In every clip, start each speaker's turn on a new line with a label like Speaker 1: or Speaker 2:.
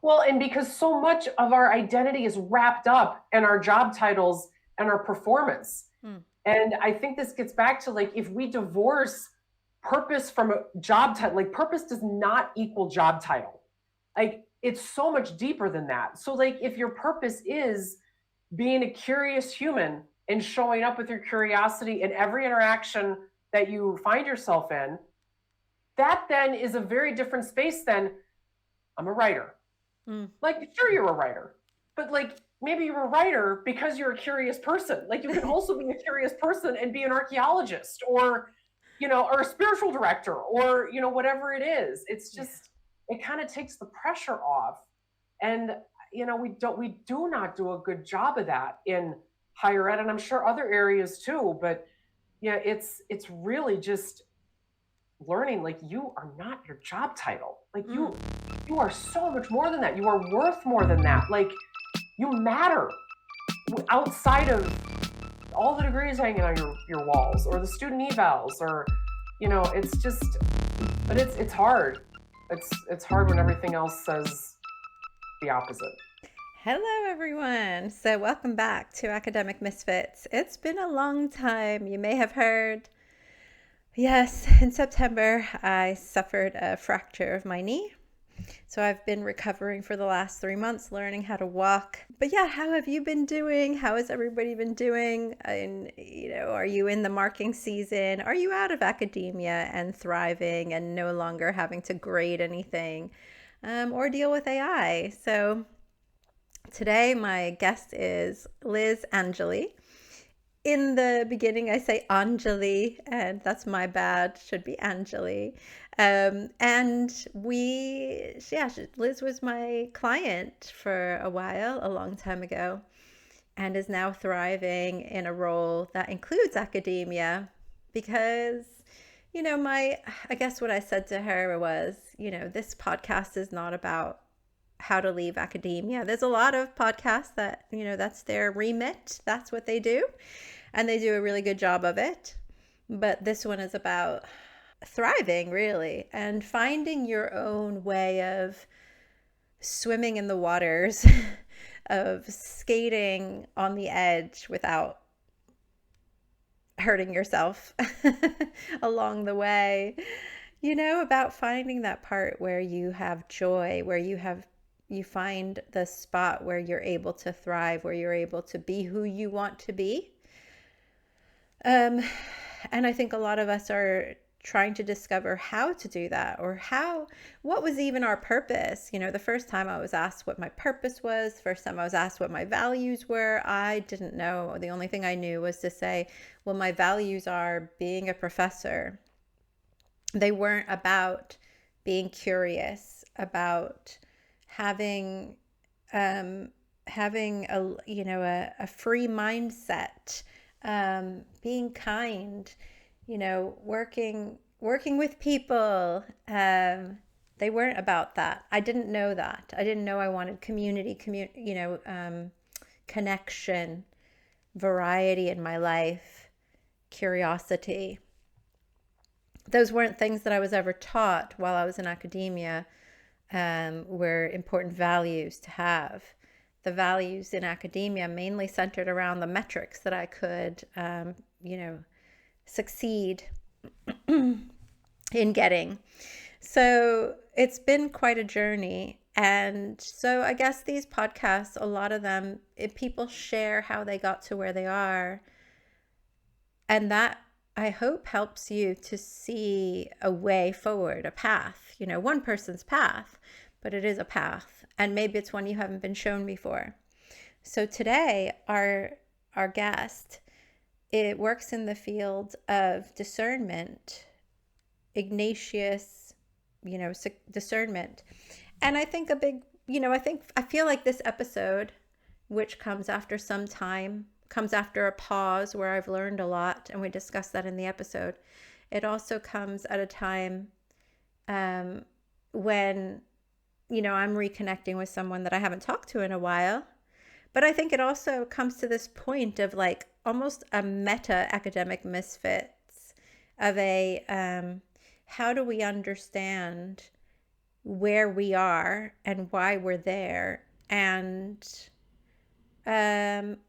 Speaker 1: Well, and because so much of our identity is wrapped up in our job titles and our performance.
Speaker 2: Mm.
Speaker 1: And I think this gets back to like if we divorce purpose from a job title, like purpose does not equal job title. Like it's so much deeper than that. So like if your purpose is being a curious human and showing up with your curiosity in every interaction that you find yourself in, that then is a very different space than I'm a writer.
Speaker 2: Mm.
Speaker 1: Like, sure, you're a writer, but like maybe you're a writer because you're a curious person. Like, you can also be a curious person and be an archaeologist or, or a spiritual director or, whatever it is. It's
Speaker 2: Yeah.
Speaker 1: just, it kind of takes the pressure off. And, we do not do a good job of that in higher ed. And I'm sure other areas too. But yeah, it's really just learning like you are not your job title. Like
Speaker 2: Mm.
Speaker 1: you are so much more than that. You are worth more than that. Like you matter outside of all the degrees hanging on your walls or the student evals or it's just but it's hard. It's hard when everything else says the opposite.
Speaker 2: Hello, everyone. So, welcome back to Academic Misfits. It's been a long time. You may have heard. Yes, in September, I suffered a fracture of my knee. So, I've been recovering for the last 3 months, learning how to walk. But yeah, how have you been doing? How has everybody been doing? And, are you in the marking season? Are you out of academia and thriving and no longer having to grade anything or deal with AI? So, today, my guest is Liz Angeli. In the beginning, I say Angeli, and that's my bad. Should be Angeli. And Liz was my client for a while, a long time ago, and is now thriving in a role that includes academia because, I guess what I said to her was, this podcast is not about how to leave academia. There's a lot of podcasts that, that's their remit. That's what they do. And they do a really good job of it. But this one is about thriving, really, and finding your own way of swimming in the waters, of skating on the edge without hurting yourself along the way. About finding that part where you have joy, where you find the spot where you're able to thrive, where you're able to be who you want to be. And I think a lot of us are trying to discover how to do that or what was even our purpose. The first time I was asked what my purpose was, first time I was asked what my values were, I didn't know. The only thing I knew was to say, well, my values are being a professor. They weren't about being curious, about having having a free mindset, being kind, working with people. They weren't about that. I didn't know that. I didn't know I wanted connection, variety in my life, curiosity. Those weren't things that I was ever taught while I was in academia, were important values to have. The values in academia mainly centered around the metrics that I could, succeed in getting. So it's been quite a journey. And so I guess these podcasts, a lot of them, people share how they got to where they are. And that, I hope, helps you to see a way forward, a path, one person's path, but it is a path. And maybe it's one you haven't been shown before. So today, our guest, it works in the field of discernment, Ignatius, discernment. And I think I feel like this episode, which comes after some time, comes after a pause where I've learned a lot, and we discussed that in the episode. It also comes at a time when, I'm reconnecting with someone that I haven't talked to in a while. But I think it also comes to this point of like almost a meta academic misfits of how do we understand where we are and why we're there, and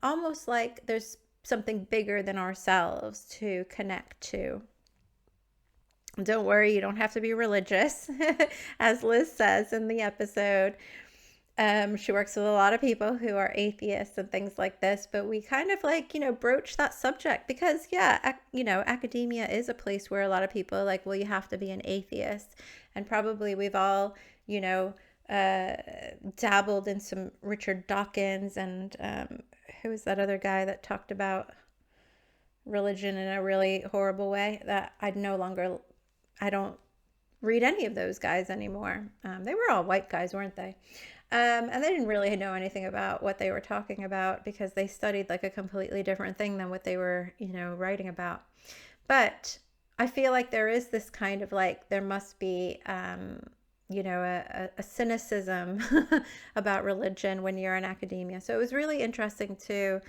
Speaker 2: almost like there's something bigger than ourselves to connect to. Don't worry, you don't have to be religious, as Liz says in the episode. She works with a lot of people who are atheists and things like this, but we kind of like, broach that subject because, yeah, academia is a place where a lot of people are like, well, you have to be an atheist. And probably we've all, dabbled in some Richard Dawkins and who was that other guy that talked about religion in a really horrible way that I don't read any of those guys anymore. They were all white guys, weren't they? And they didn't really know anything about what they were talking about because they studied like a completely different thing than what they were, writing about. But I feel like there is this kind of like, there must be, a cynicism about religion when you're in academia. So it was really interesting to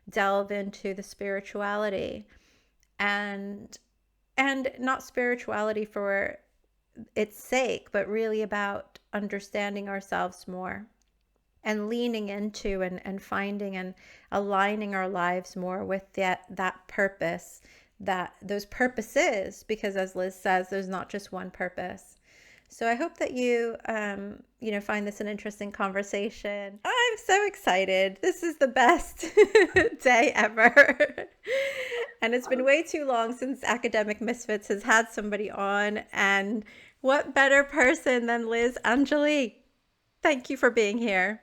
Speaker 2: delve into the spirituality and not spirituality for its sake, but really about understanding ourselves more and leaning into and finding and aligning our lives more with that purpose, that those purposes, because as Liz says, there's not just one purpose. So I hope that you, find this an interesting conversation. I'm so excited. This is the best day ever. And it's been way too long since Academic Misfits has had somebody on. And what better person than Liz Angeli? Thank you for being here.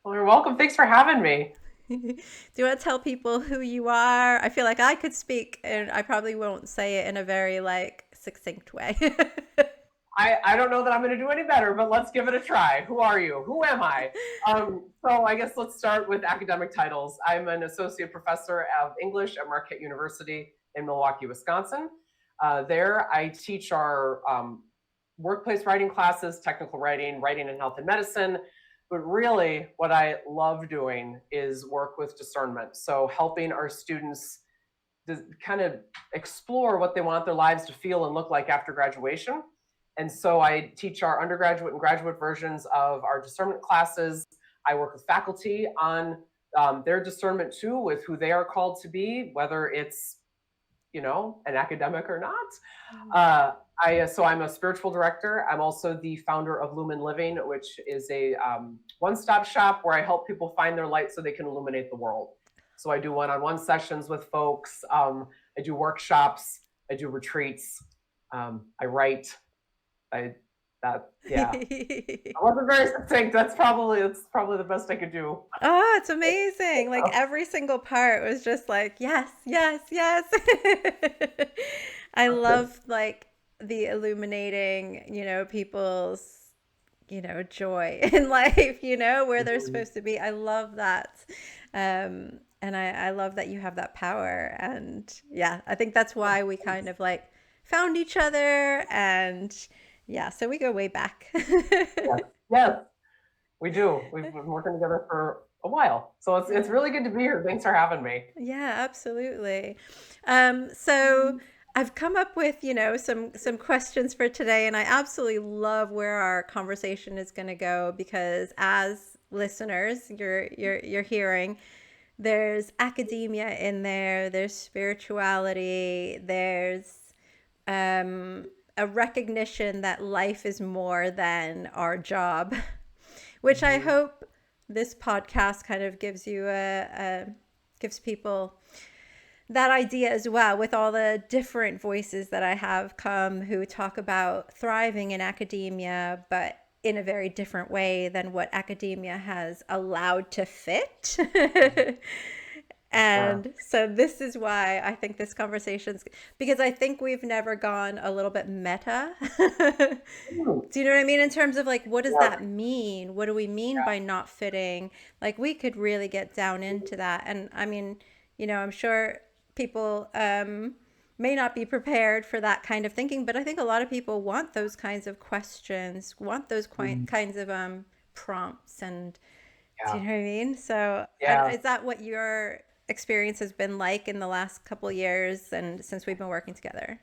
Speaker 1: Well, you're welcome. Thanks for having me.
Speaker 2: Do you want to tell people who you are? I feel like I could speak and I probably won't say it in a very like succinct way.
Speaker 1: I don't know that I'm going to do any better, but let's give it a try. Who are you? Who am I? So I guess let's start with academic titles. I'm an associate professor of English at Marquette University in Milwaukee, Wisconsin. There I teach our workplace writing classes, technical writing, writing in health and medicine. But really what I love doing is work with discernment. So helping our students to kind of explore what they want their lives to feel and look like after graduation. And so I teach our undergraduate and graduate versions of our discernment classes. I work with faculty on their discernment too, with who they are called to be, whether it's, an academic or not. So I'm a spiritual director. I'm also the founder of Lumin Living, which is a one-stop shop where I help people find their light so they can illuminate the world. So I do one-on-one sessions with folks. I do workshops. I do retreats. I write. I wasn't very succinct. That's probably the best I could do.
Speaker 2: Oh, it's amazing. Like every single part was just like, yes, yes, yes. I love like the illuminating, people's, joy in life, where they're supposed to be. I love that. And I love that you have that power. And yeah, I think that's why we kind of like found each other and yeah, so we go way back.
Speaker 1: Yes, we do. We've been working together for a while. So it's really good to be here. Thanks for having me.
Speaker 2: Yeah, absolutely. So I've come up with, some questions for today, and I absolutely love where our conversation is going to go because as listeners, you're hearing there's academia in there, there's spirituality, there's a recognition that life is more than our job, which I hope this podcast kind of gives you gives people that idea as well, with all the different voices that I have come who talk about thriving in academia, but in a very different way than what academia has allowed to fit. And so this is why I think this conversation's because I think we've never gone a little bit meta. Do you know what I mean? In terms of like, what does that mean? What do we mean by not fitting? Like we could really get down into that. And I mean, I'm sure people may not be prepared for that kind of thinking, but I think a lot of people want those kinds of questions, want those kinds of prompts and do you know what I mean? So is that what your experience has been like in the last couple of years and since we've been working together?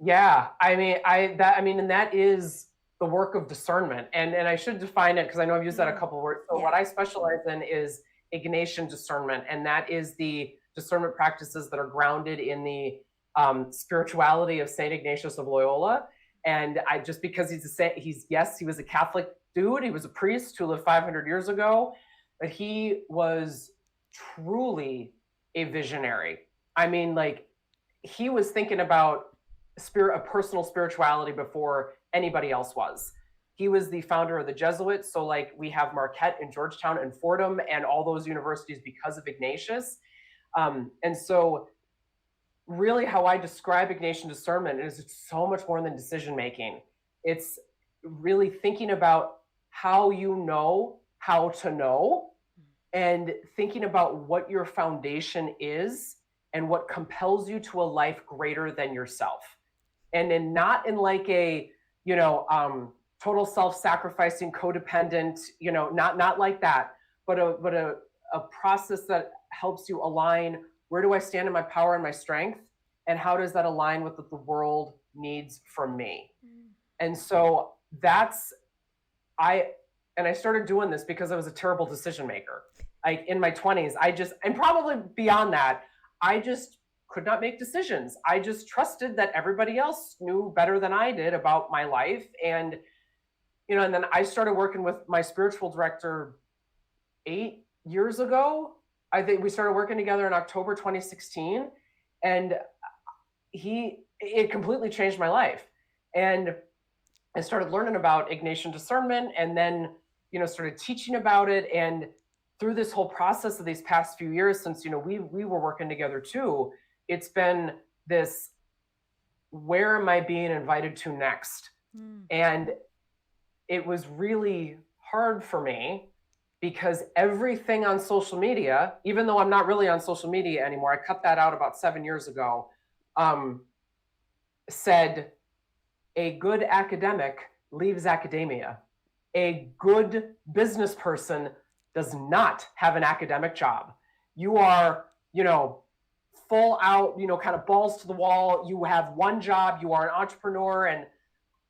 Speaker 1: Yeah, I mean, and that is the work of discernment. And I should define it because I know I've used that a couple of words. So what I specialize in is Ignatian discernment, and that is the discernment practices that are grounded in the spirituality of Saint Ignatius of Loyola. And I just because he was a Catholic dude, he was a priest who lived 500 years ago, but he was truly a visionary. I mean, like, he was thinking about a personal spirituality before anybody else was. He was the founder of the Jesuits. So like we have Marquette and Georgetown and Fordham and all those universities because of Ignatius. And so really how I describe Ignatian discernment is it's so much more than decision making. It's really thinking about how you know how to know, and thinking about what your foundation is and what compels you to a life greater than yourself. And then not in like a, total self-sacrificing, codependent, not like that, but a process that helps you align, where do I stand in my power and my strength? And how does that align with what the world needs from me? And so I started doing this because I was a terrible decision maker. Like in my 20s, and probably beyond that, I just could not make decisions. I just trusted that everybody else knew better than I did about my life. And, and then I started working with my spiritual director 8 years ago. I think we started working together in October 2016, and it completely changed my life. And I started learning about Ignatian discernment, and then, started teaching about it. And through this whole process of these past few years, since, we were working together too, it's been this, where am I being invited to next? And it was really hard for me because everything on social media, even though I'm not really on social media anymore, I cut that out about 7 years ago, said a good academic leaves academia. A good business person does not have an academic job. You are, full out, kind of balls to the wall. You have one job, you are an entrepreneur. And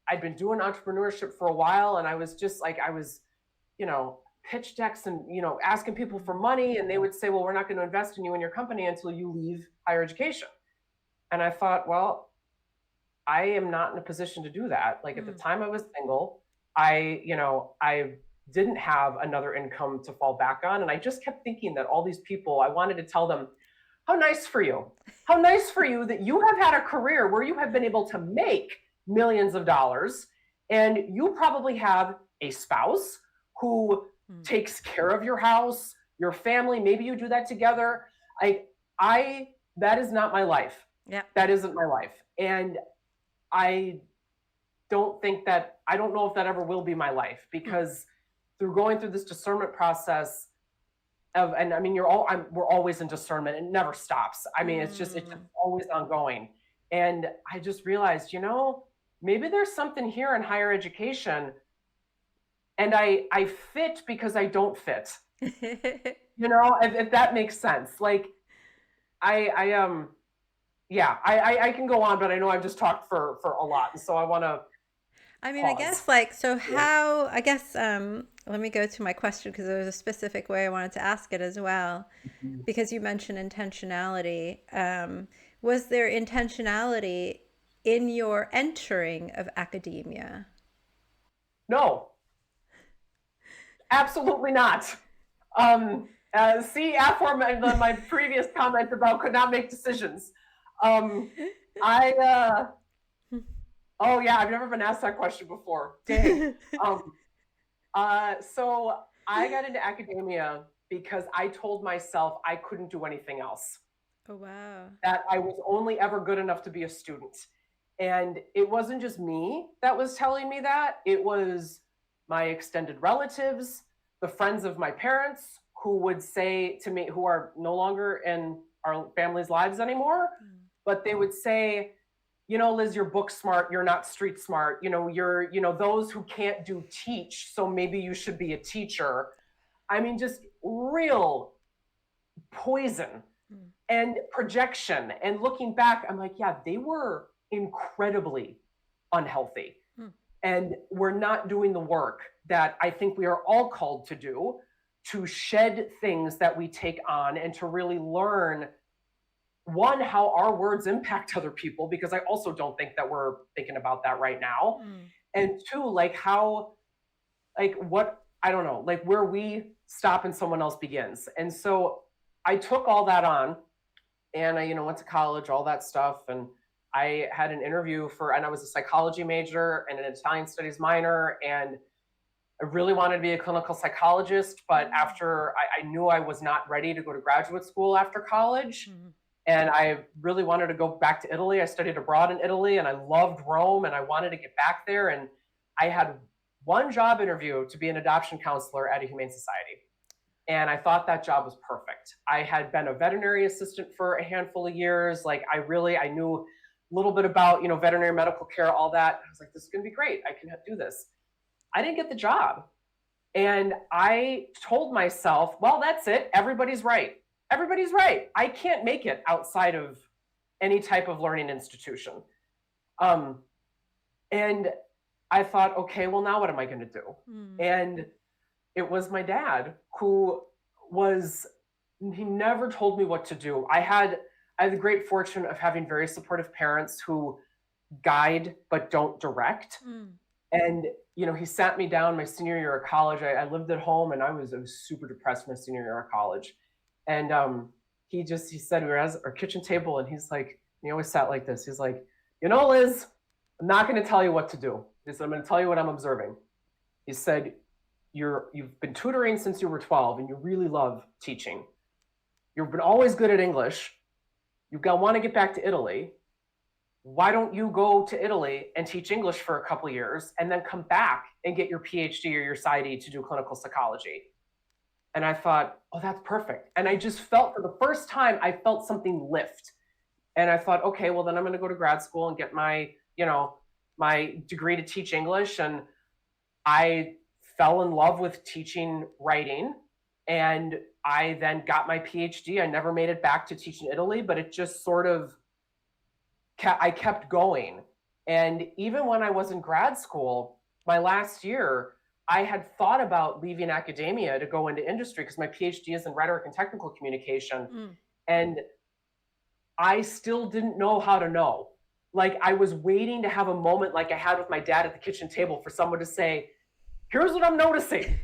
Speaker 1: I'd been doing entrepreneurship for a while, and I was just like, pitch decks and, asking people for money. And they would say, well, we're not going to invest in you and your company until you leave higher education. And I thought, well, I am not in a position to do that. Like at the time I was single, I didn't have another income to fall back on. And I just kept thinking that all these people, I wanted to tell them, how nice for you that you have had a career where you have been able to make millions of dollars, and you probably have a spouse who takes care of your house, your family. Maybe you do that together. That is not my life.
Speaker 2: Yeah.
Speaker 1: That isn't my life. And I don't know if that ever will be my life, because through going through this discernment process we're always in discernment. It never stops. I mean, it's just always ongoing. And I just realized, maybe there's something here in higher education, and I fit because I don't fit, if that makes sense. Like I can go on, but I know I've just talked for a lot. And so I want to,
Speaker 2: I guess let me go to my question, because there was a specific way I wanted to ask it as well, because you mentioned intentionality. Was there intentionality in your entering of academia?
Speaker 1: No, absolutely not. See, after my previous comment about could not make decisions. Oh yeah, I've never been asked that question before. Dang. So I got into academia because I told myself I couldn't do anything else.
Speaker 2: Oh, wow.
Speaker 1: That I was only ever good enough to be a student. And it wasn't just me that was telling me that. It was my extended relatives, the friends of my parents, who would say to me, who are no longer in our family's lives anymore, but they would say, Liz, you're book smart, you're not street smart, you're, those who can't teach, so maybe you should be a teacher. I mean, just real poison and projection. And looking back, I'm like, yeah, they were incredibly unhealthy. And we're not doing the work that I think we are all called to do, to shed things that we take on and to really learn, one, how our words impact other people, because I also don't think that we're thinking about that right now. And two, like how, like what, I don't know, like where we stop and someone else begins. And so I took all that on, and I, went to college, all that stuff. And I had an interview and I was a psychology major and an Italian studies minor. And I really wanted to be a clinical psychologist, but after I knew I was not ready to go to graduate school after college. And I really wanted to go back to Italy. I studied abroad in Italy and I loved Rome and I wanted to get back there. And I had one job interview to be an adoption counselor at a humane society. And I thought that job was perfect. I had been a veterinary assistant for a handful of years. Like I knew a little bit about, veterinary medical care, all that. I was like, this is going to be great. I can do this. I didn't get the job. And I told myself, well, that's it. Everybody's right. Everybody's right. I can't make it outside of any type of learning institution. And I thought, okay, well, now what am I going to do? And it was my dad he never told me what to do. I had the great fortune of having very supportive parents who guide but don't direct. And, he sat me down my senior year of college. I lived at home and I was super depressed my senior year of college. And he said, we were at our kitchen table and he's like, he always sat like this. He's like, Liz, I'm not going to tell you what to do. He said, I'm going to tell you what I'm observing. He said, you've been tutoring since you were 12 and you really love teaching. You've been always good at English. You want to get back to Italy. Why don't you go to Italy and teach English for a couple of years and then come back and get your PhD or your PsyD to do clinical psychology? And I thought, oh, that's perfect. And I just felt, for the first time, I felt something lift. And I thought, okay, well, then I'm going to go to grad school and get my degree to teach English. And I fell in love with teaching writing. And I then got my PhD. I never made it back to teach in Italy, but it just sort of, I kept going. And even when I was in grad school, my last year, I had thought about leaving academia to go into industry because my PhD is in rhetoric and technical communication. And I still didn't know how to know. Like I was waiting to have a moment like I had with my dad at the kitchen table for someone to say, here's what I'm noticing.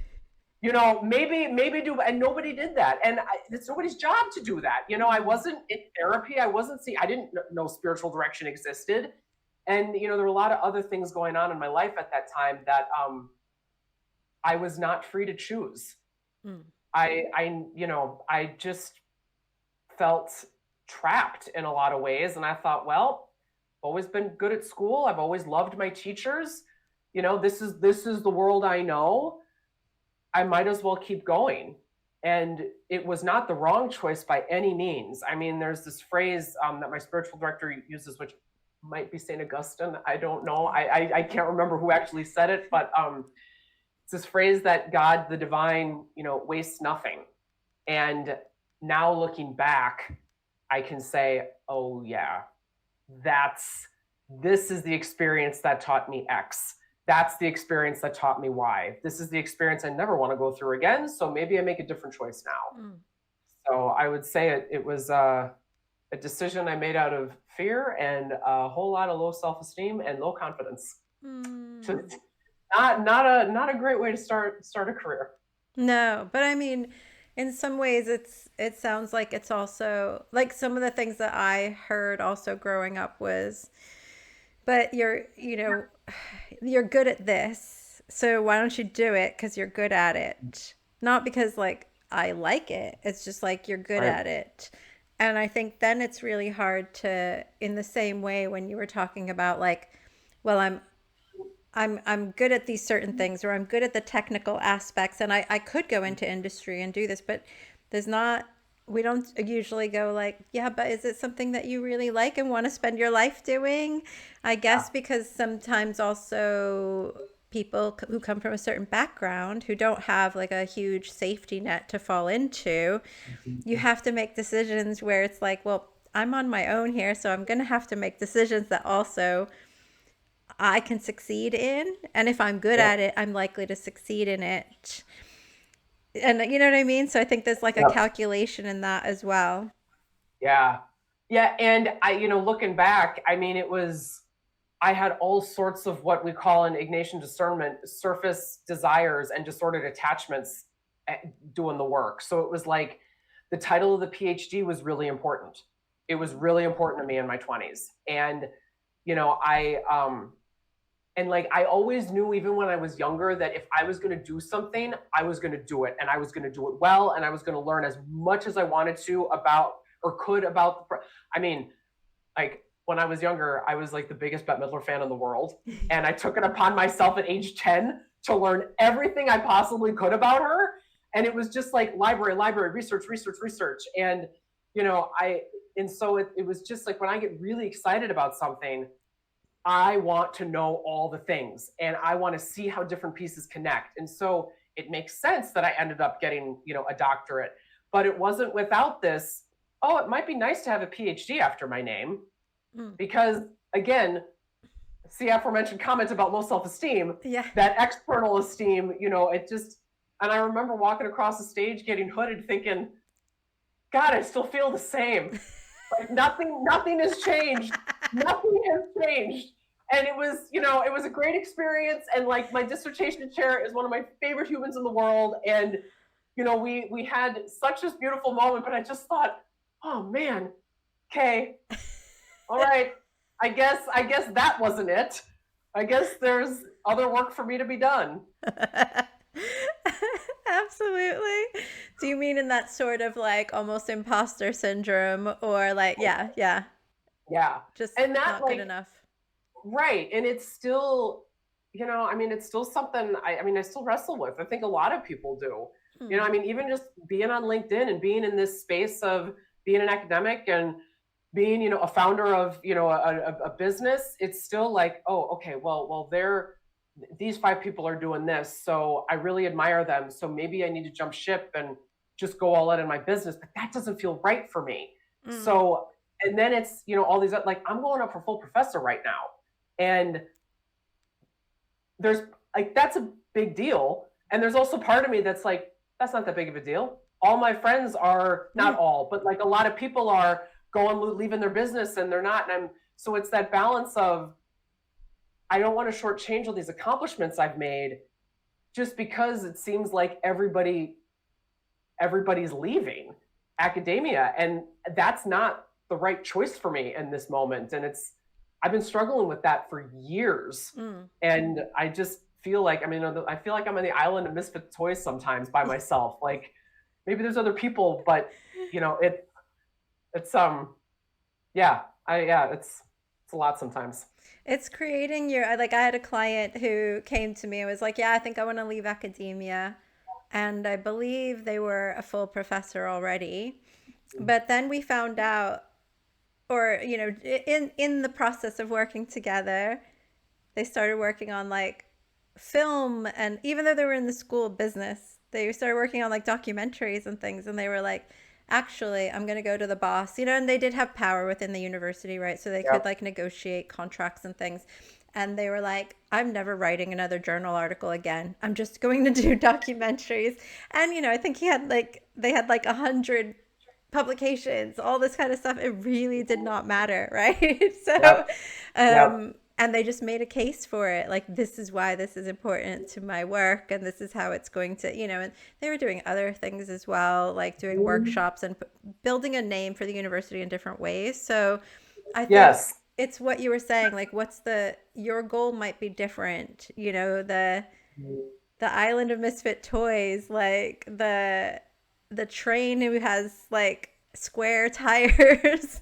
Speaker 1: Maybe do, and nobody did that. And it's nobody's job to do that. I wasn't in therapy. I didn't know spiritual direction existed. And, there were a lot of other things going on in my life at that time that I was not free to choose. I just felt trapped in a lot of ways. And I thought, well, I've always been good at school. I've always loved my teachers. This is the world I know. I might as well keep going. And it was not the wrong choice by any means. I mean, there's this phrase that my spiritual director uses, which might be St. Augustine. I don't know. I can't remember who actually said it, but it's this phrase that God, the divine, wastes nothing. And now looking back, I can say, oh yeah, this is the experience that taught me X. That's the experience that taught me Y. This is the experience I never want to go through again. So maybe I make a different choice now. So I would say it was a decision I made out of fear and a whole lot of low self-esteem and low confidence. So not a great way to start a career.
Speaker 2: No, but I mean, in some ways it sounds like it's also like some of the things that I heard also growing up was, but you're good at this, so why don't you do it because you're good at it, not because like I like it. It's just like you're good at it. And I think then it's really hard to, in the same way when you were talking about like, well, I'm good at these certain things, or I'm good at the technical aspects, and I could go into industry and do this, but we don't usually go like, yeah, but is it something that you really like and want to spend your life doing? I guess because sometimes also people who come from a certain background who don't have like a huge safety net to fall into, you have to make decisions where it's like, well, I'm on my own here, so I'm going to have to make decisions that also I can succeed in. And if I'm good
Speaker 1: Yep.
Speaker 2: at it, I'm likely to succeed in it. And you know what I mean? So I think there's like a
Speaker 1: Yep.
Speaker 2: calculation in that as well.
Speaker 1: Yeah. Yeah. And looking back, I had all sorts of what we call in Ignatian discernment surface desires and disordered attachments doing the work. So it was like the title of the PhD was really important. It was really important to me in my 20s. And, I always knew, even when I was younger, that if I was going to do something, I was going to do it, and I was going to do it well, and I was going to learn as much as I wanted to about or could about like when I was younger, I was like the biggest Bette Midler fan in the world. And I took it upon myself at age 10 to learn everything I possibly could about her. And it was just like library, research. And, so it was just like, when I get really excited about something, I want to know all the things, and I want to see how different pieces connect. And so it makes sense that I ended up getting, a doctorate, but it wasn't without this, oh, it might be nice to have a PhD after my name. Because again, see aforementioned comment about low self-esteem,
Speaker 2: Yeah.
Speaker 1: that external esteem, it just, and I remember walking across the stage getting hooded thinking, God, I still feel the same. Like nothing has changed. Nothing has changed. And it was, it was a great experience. And like, my dissertation chair is one of my favorite humans in the world. And, we had such this beautiful moment, but I just thought, oh man, okay, all right. I guess that wasn't it. I guess there's other work for me to be done.
Speaker 2: Absolutely. Do you mean in that sort of like almost imposter syndrome, or like, yeah,
Speaker 1: Yeah.
Speaker 2: just
Speaker 1: And that,
Speaker 2: not good
Speaker 1: like,
Speaker 2: enough?
Speaker 1: right. And it's still, it's still something I still wrestle with. I think a lot of people do. Even just being on LinkedIn and being in this space of being an academic and being, a founder of, a business, it's still like, oh, okay, well, these 5 people are doing this, so I really admire them. So maybe I need to jump ship and just go all in my business, but that doesn't feel right for me. So, and then it's, all these, like, I'm going up for full professor right now. And there's like, that's a big deal. And there's also part of me that's like, that's not that big of a deal. All my friends are, not all, but like a lot of people are leaving their business, and they're not. And so it's that balance of, I don't want to shortchange all these accomplishments I've made just because it seems like everybody's leaving academia. And that's not the right choice for me in this moment. And I've been struggling with that for years. And I just feel like, I feel like I'm on the island of misfit toys sometimes by myself. Like, maybe there's other people, but it's a lot sometimes.
Speaker 2: It's creating your, like, I had a client who came to me and was like, yeah, I think I want to leave academia. And I believe they were a full professor already. But then we found out, or, in the process of working together, they started working on like film. And even though they were in the school of business, they started working on like documentaries and things. And they were like, actually, I'm going to go to the boss, and they did have power within the university, right? So they could like negotiate contracts and things. And they were like, I'm never writing another journal article again. I'm just going to do documentaries. And, I think they had like 100 publications, all this kind of stuff. It really did not matter, right? So, and they just made a case for it. Like, this is why this is important to my work, and this is how it's going to, and they were doing other things as well, like doing workshops and building a name for the university in different ways. So I think it's what you were saying, like, your goal might be different, the island of misfit toys, like the train who has like square tires.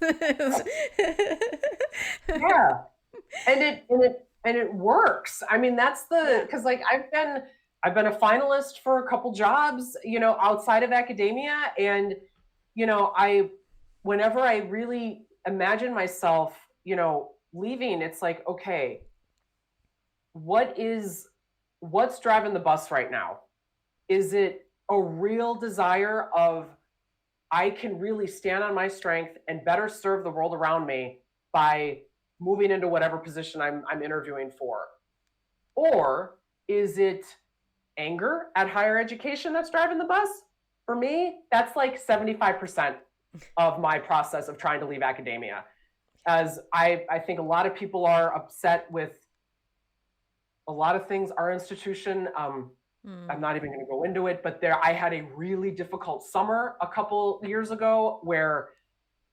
Speaker 1: Yeah. And it works. That's because like I've been a finalist for a couple jobs, outside of academia. And, whenever I really imagine myself, leaving, it's like, okay, what's driving the bus right now? Is it a real desire of, I can really stand on my strength and better serve the world around me by moving into whatever position I'm interviewing for? Or is it anger at higher education that's driving the bus? For me, that's like 75% of my process of trying to leave academia. As I think a lot of people are upset with a lot of things. Our institution, I'm not even going to go into it, but I had a really difficult summer a couple years ago where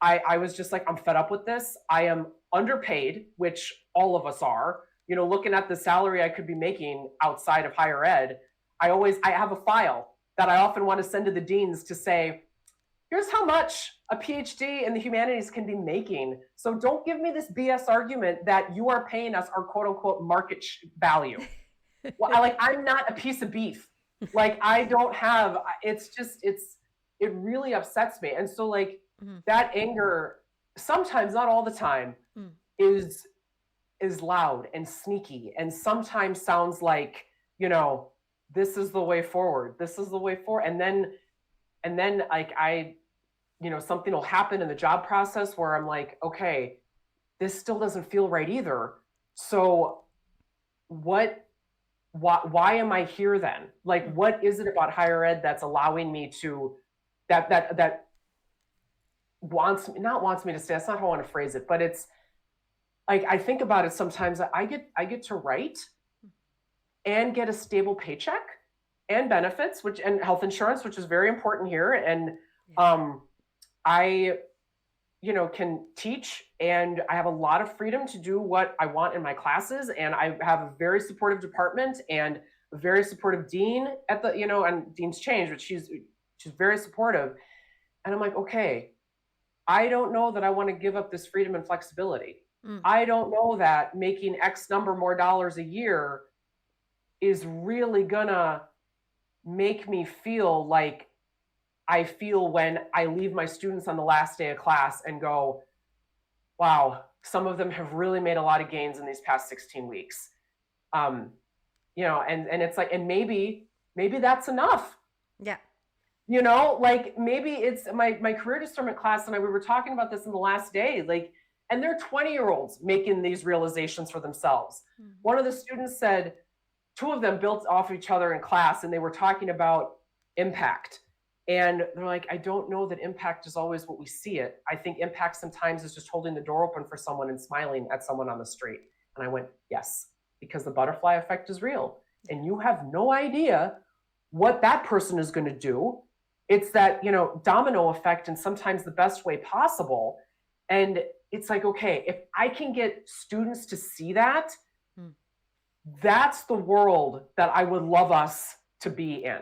Speaker 1: I was just like, I'm fed up with this. I am underpaid, which all of us are. You know, looking at the salary I could be making outside of higher ed, I have a file that I often want to send to the deans to say, here's how much a PhD in the humanities can be making. So don't give me this BS argument that you are paying us our quote unquote market value. Well, I'm not a piece of beef. Like I don't have, it really upsets me. And so like that anger, sometimes, not all the time, is loud and sneaky and sometimes sounds like, you know, this is the way forward. This is the way forward. And then like something will happen in the job process where I'm like, okay, this still doesn't feel right either. So why am I here then? Like, what is it about higher ed that's allowing me to, that not wants me to stay. That's not how I want to phrase it, but it's like, I think about it sometimes. I get to write and get a stable paycheck and benefits, and health insurance, which is very important here. And I, can teach, and I have a lot of freedom to do what I want in my classes. And I have a very supportive department and a very supportive dean at the, and deans change, but she's very supportive. And I'm like, okay, I don't know that I want to give up this freedom and flexibility. I don't know that making X number more dollars a year is really gonna make me feel like I feel when I leave my students on the last day of class and go, wow, some of them have really made a lot of gains in these past 16 weeks. And it's like, and maybe that's enough.
Speaker 2: Yeah.
Speaker 1: Like maybe it's my career discernment class, and we were talking about this in the last day, like, and they're 20-year-olds making these realizations for themselves. One of the students said, two of them built off each other in class, and they were talking about impact. And they're like, I don't know that impact is always what we see it. I think impact sometimes is just holding the door open for someone and smiling at someone on the street. And I went, yes, because the butterfly effect is real. And you have no idea what that person is going to do. It's that, domino effect, and sometimes the best way possible. And it's like, okay, if I can get students to see that, that's the world that I would love us to be in.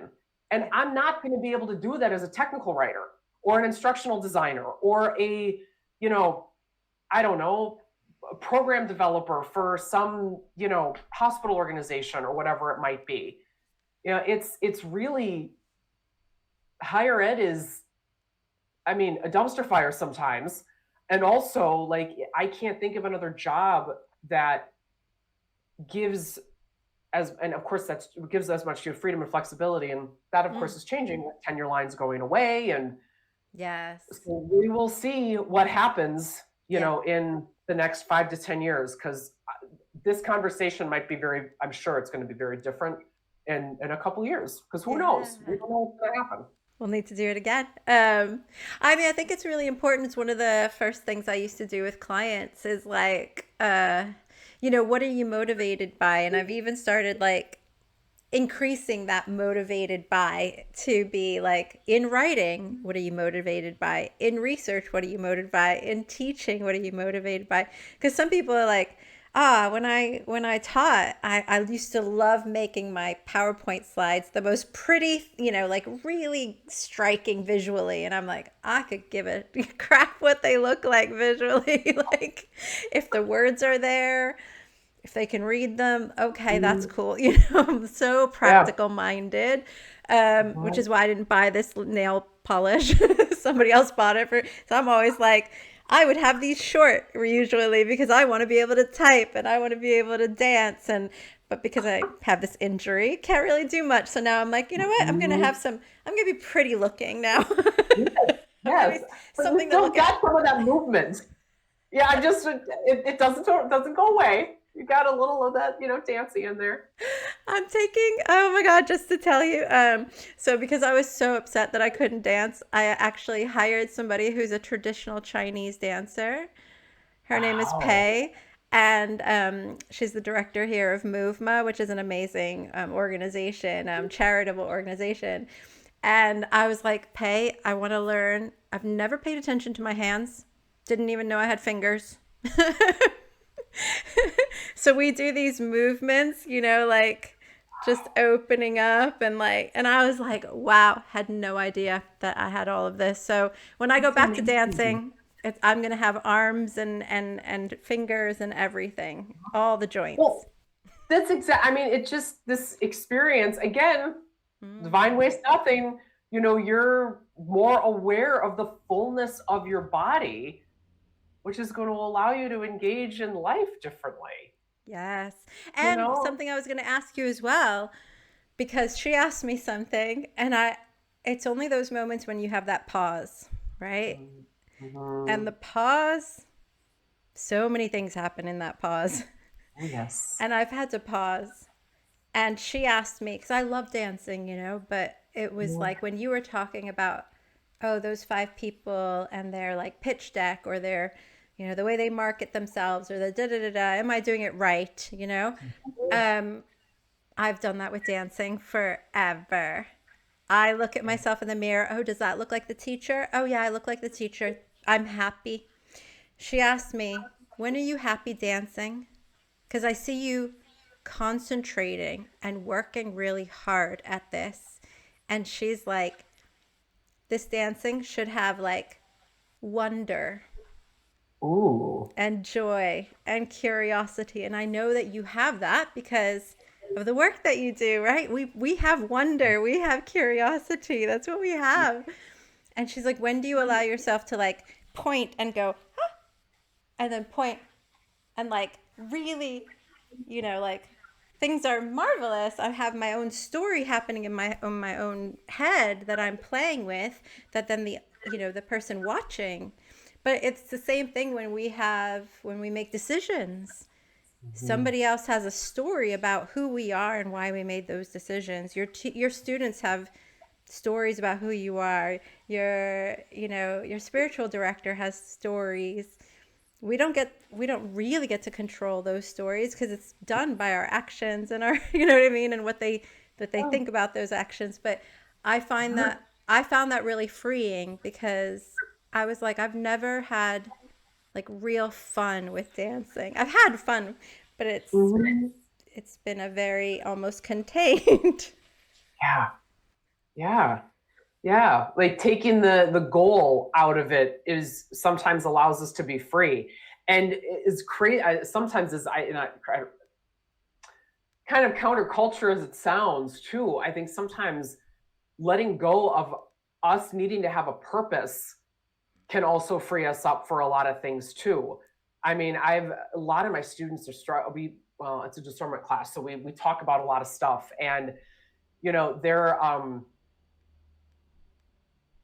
Speaker 1: And I'm not going to be able to do that as a technical writer or an instructional designer or a program developer for some, hospital organization or whatever it might be. It's really, higher ed is, a dumpster fire sometimes. And also, like, I can't think of another job that gives gives as much freedom and flexibility. And that, of course, is changing with tenure lines going away. And
Speaker 2: yes,
Speaker 1: so we will see what happens, in the next 5 to 10 years, because this conversation might be I'm sure it's going to be very different in a couple of years, because who knows? We don't know what's going to happen.
Speaker 2: We'll need to do it again. I think it's really important. It's one of the first things I used to do with clients is like, what are you motivated by? And I've even started like increasing that motivated by to be like, in writing, what are you motivated by? In research, what are you motivated by? In teaching, what are you motivated by? Because some people are like, when I taught, I used to love making my PowerPoint slides the most pretty, like really striking visually. And I'm like, I could give a crap what they look like visually. Like if the words are there, if they can read them, okay, that's cool. I'm so practical minded, which is why I didn't buy this nail polish. Somebody else bought it so I'm always like, I would have these short usually because I want to be able to type and I want to be able to dance, but because I have this injury, can't really do much. So now I'm like, you know what? I'm going to be pretty looking now.
Speaker 1: Yes.
Speaker 2: Something
Speaker 1: to look at. Some of that movement. Yeah, I just it doesn't go away. You got a little of that, dancing in there.
Speaker 2: I'm taking, oh my God, just to tell you. So because I was so upset that I couldn't dance, I actually hired somebody who's a traditional Chinese dancer. Her name is
Speaker 1: Wow.
Speaker 2: Pei, and she's the director here of Movema, which is an amazing organization, charitable organization. And I was like, Pei, I want to learn. I've never paid attention to my hands. Didn't even know I had fingers. So we do these movements, like just opening up and I was like, wow, had no idea that I had all of this. So when I go
Speaker 1: That's
Speaker 2: back to
Speaker 1: amazing.
Speaker 2: dancing, I'm gonna have arms and fingers and everything, all the joints.
Speaker 1: Well, that's exact. I mean, it just this experience again. Divine
Speaker 2: Mm.
Speaker 1: waste nothing. You're more aware of the fullness of your body, which is going to allow you to engage in life differently.
Speaker 2: Yes.
Speaker 1: You
Speaker 2: And
Speaker 1: know.
Speaker 2: something I was gonna ask you as well, because she asked me something, and it's only those moments when you have that pause, right? And
Speaker 1: Mhm.
Speaker 2: the pause, so many things happen in that pause.
Speaker 1: Oh yes.
Speaker 2: And I've had to pause. And she asked me, because I love dancing, but it was
Speaker 1: Yeah.
Speaker 2: like when you were talking about, oh, those five people and their like pitch deck or their, the way they market themselves or the da da da da, am I doing it right? Um, I've done that with dancing forever. I look at myself in the mirror. Oh, does that look like the teacher? Oh, yeah, I look like the teacher. I'm happy. She asked me, when are you happy dancing? Because I see you concentrating and working really hard at this. And she's like, this dancing should have like wonder
Speaker 1: Ooh.
Speaker 2: and joy and curiosity. And I know that you have that because of the work that you do, right? We have wonder, we have curiosity. That's what we have. And she's like, when do you allow yourself to like point and go, huh? And then point and like really, like things are marvelous. I have my own story happening in my own head that I'm playing with, that then the person watching. But it's the same thing when we make decisions.
Speaker 1: Mhm.
Speaker 2: Somebody else has a story about who we are and why we made those decisions. Your students have stories about who you are. Your spiritual director has stories. We don't really get to control those stories because it's done by our actions and our you know what I mean, and what they
Speaker 1: Yeah.
Speaker 2: think about those actions. But I found that really freeing because I was like, I've never had like real fun with dancing. I've had fun, but
Speaker 1: Mhm.
Speaker 2: it's been a very almost contained.
Speaker 1: Yeah. Yeah. Yeah. Like taking the goal out of it is sometimes allows us to be free, and is crazy. Sometimes is I, and I kind of counterculture as it sounds too. I think sometimes letting go of us needing to have a purpose can also free us up for a lot of things too. I mean, I've a lot of my students are well, it's a discernment class, so we talk about a lot of stuff, and their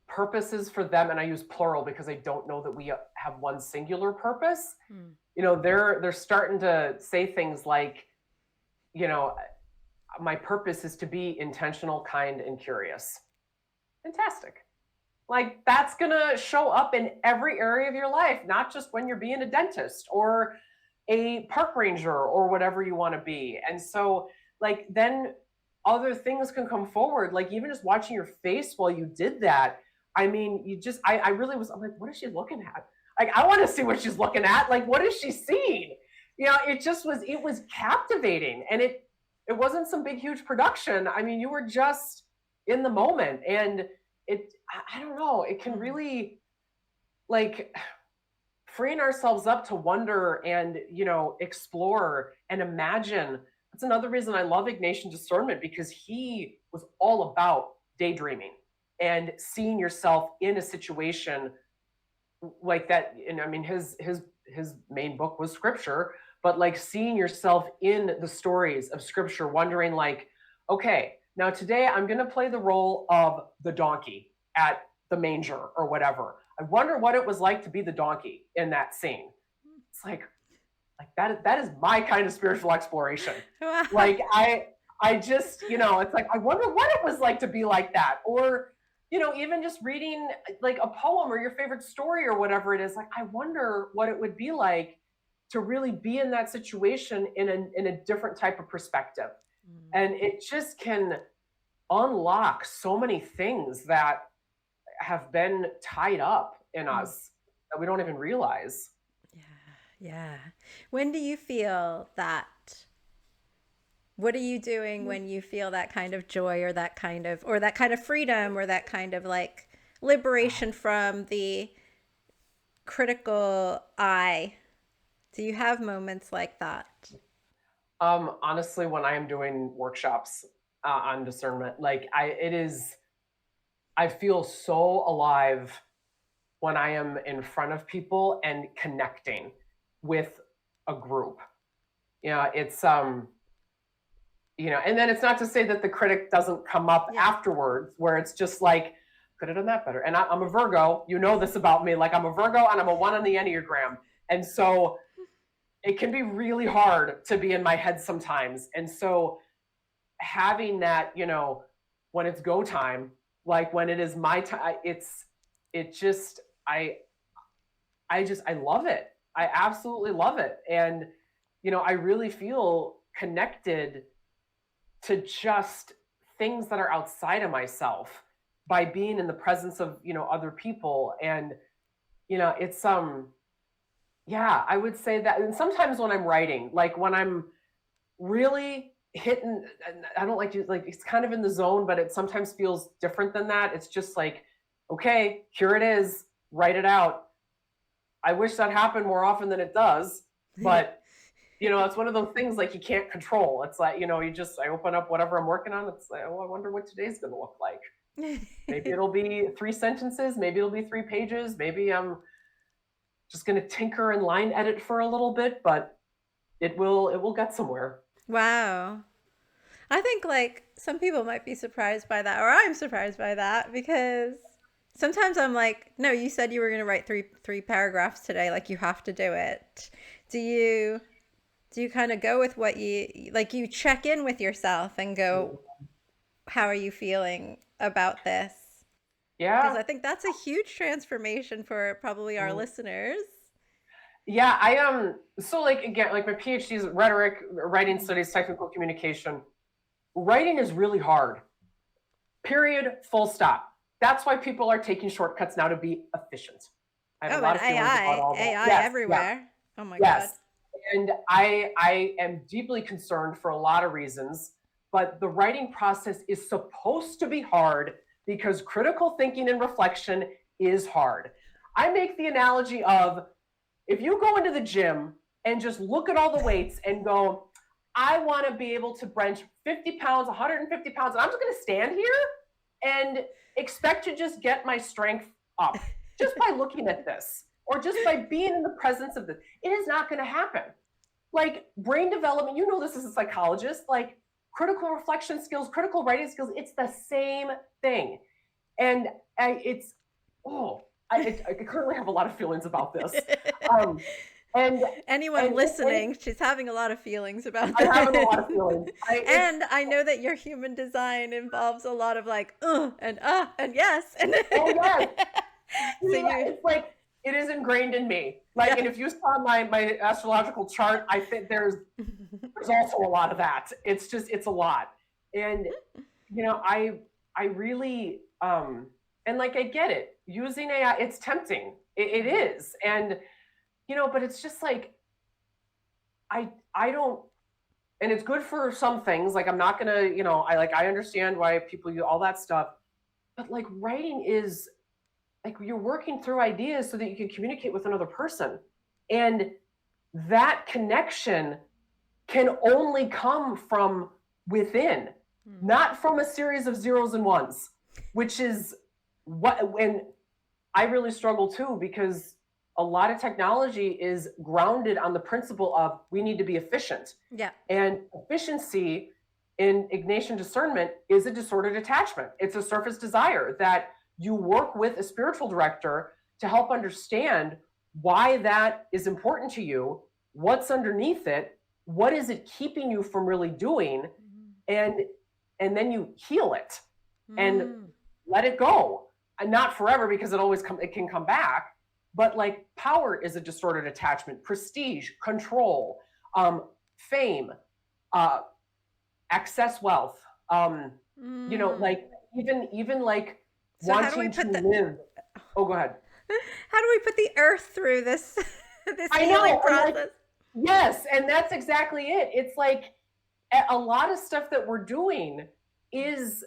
Speaker 1: purposes for them, and I use plural because I don't know that we have one singular purpose.
Speaker 2: Hmm.
Speaker 1: They're starting to say things like, you know, my purpose is to be intentional, kind, and curious. Fantastic. Like that's gonna show up in every area of your life, not just when you're being a dentist or a park ranger or whatever you want to be. And so, like, then other things can come forward. Like, even just watching your face while you did that. I mean, I really was, I'm like, what is she looking at? Like, I want to see what she's looking at. Like, what is she seeing? It was captivating. And it wasn't some big, huge production. I mean, you were just in the moment. And I don't know, it can
Speaker 2: Hmm.
Speaker 1: really, like, freeing ourselves up to wonder and explore and imagine. That's another reason I love Ignatian Discernment, because he was all about daydreaming and seeing yourself in a situation like that. And I mean, his main book was scripture, but like seeing yourself in the stories of scripture, wondering like, okay, now today I'm going to play the role of the donkey at the manger or whatever. I wonder what it was like to be the donkey in that scene. It's like that is my kind of spiritual exploration.
Speaker 2: Wow.
Speaker 1: Like I just, it's like, I wonder what it was like to be like that. Or, even just reading like a poem or your favorite story or whatever it is, like, I wonder what it would be like to really be in that situation in a different type of perspective. And it just can unlock so many things that have been tied up in us that we don't even realize.
Speaker 2: Yeah. When do you feel that? What are you doing when you feel that kind of joy or that kind of freedom or that kind of like liberation from the critical eye? Do you have moments like that?
Speaker 1: Honestly, when I am doing workshops on discernment, like I feel so alive when I am in front of people and connecting with a group. It's and then it's not to say that the critic doesn't come up afterwards, where it's just like, could have done that better. And I'm a Virgo, this about me, like I'm a Virgo and I'm a 1 on the Enneagram. And so it can be really hard to be in my head sometimes. And so having that, when it's go time, like when it is my time, I love it. I absolutely love it. And, I really feel connected to just things that are outside of myself by being in the presence of, other people. And, it's, I would say that. And sometimes when I'm writing, like when I'm really hitting, I don't like to, like, it's kind of in the zone, but it sometimes feels different than that. It's just like, okay, here it is, write it out. I wish that happened more often than it does, but it's one of those things like you can't control. It's like, I open up whatever I'm working on. It's like, oh, I wonder what today's going to look like. Maybe it'll be 3 sentences. Maybe it'll be 3 pages. Maybe I'm just going to tinker and line edit for a little bit, but it will get somewhere.
Speaker 2: Wow. I think like some people might be surprised by that, or I'm surprised by that, because sometimes I'm like, no, you said you were going to write three paragraphs today. Like you have to do it. Do you kind of go with what you check in with yourself and go, how are you feeling about this?
Speaker 1: Yeah.
Speaker 2: Because I think that's a huge transformation for probably our listeners.
Speaker 1: Yeah, I so like again, like my PhD is rhetoric, writing studies, technical communication. Writing is really hard. Period, full stop. That's why people are taking shortcuts now to be efficient. I have a lot of feelings about all that.
Speaker 2: AI everywhere. Yeah. Oh my God.
Speaker 1: And I am deeply concerned for a lot of reasons, but the writing process is supposed to be hard because critical thinking and reflection is hard. I make the analogy of, if you go into the gym and just look at all the weights and go, I want to be able to bench 50 pounds, 150 pounds, and I'm just going to stand here and expect to just get my strength up just by looking at this or just by being in the presence of this. It is not going to happen. Like brain development, this as a psychologist, like critical reflection skills, critical writing skills, it's the same thing. And I currently have a lot of feelings about this. And
Speaker 2: anyone listening, she's having a lot of feelings about this.
Speaker 1: I'm having a lot of feelings.
Speaker 2: I know that your human design involves a lot of like, and yes. And
Speaker 1: oh, yes. It's like, it is ingrained in me. Like, and if you saw my astrological chart, I think there's also a lot of that. It's a lot. And, I really, and like, I get it. Using AI, it's tempting. It is. And, but it's just like, I don't, and it's good for some things. Like, I'm not going to, I understand why people use all that stuff, but like writing is like, you're working through ideas so that you can communicate with another person. And that connection can only come from within, not from a series of zeros and ones, which is when I really struggle too, because a lot of technology is grounded on the principle of we need to be efficient.
Speaker 2: Yeah.
Speaker 1: And efficiency in Ignatian discernment is a disordered attachment. It's a surface desire that you work with a spiritual director to help understand why that is important to you, what's underneath it, what is it keeping you from really doing, and then you heal it and let it go. And not forever, because it can come back, but like power is a distorted attachment, prestige, control, fame, excess wealth, like even like
Speaker 2: So how do
Speaker 1: wanting
Speaker 2: we put
Speaker 1: to live. Oh, go ahead.
Speaker 2: How do we put the earth through this
Speaker 1: I
Speaker 2: healing
Speaker 1: know.
Speaker 2: process?
Speaker 1: Yes, and that's exactly it. It's like a lot of stuff that we're doing is,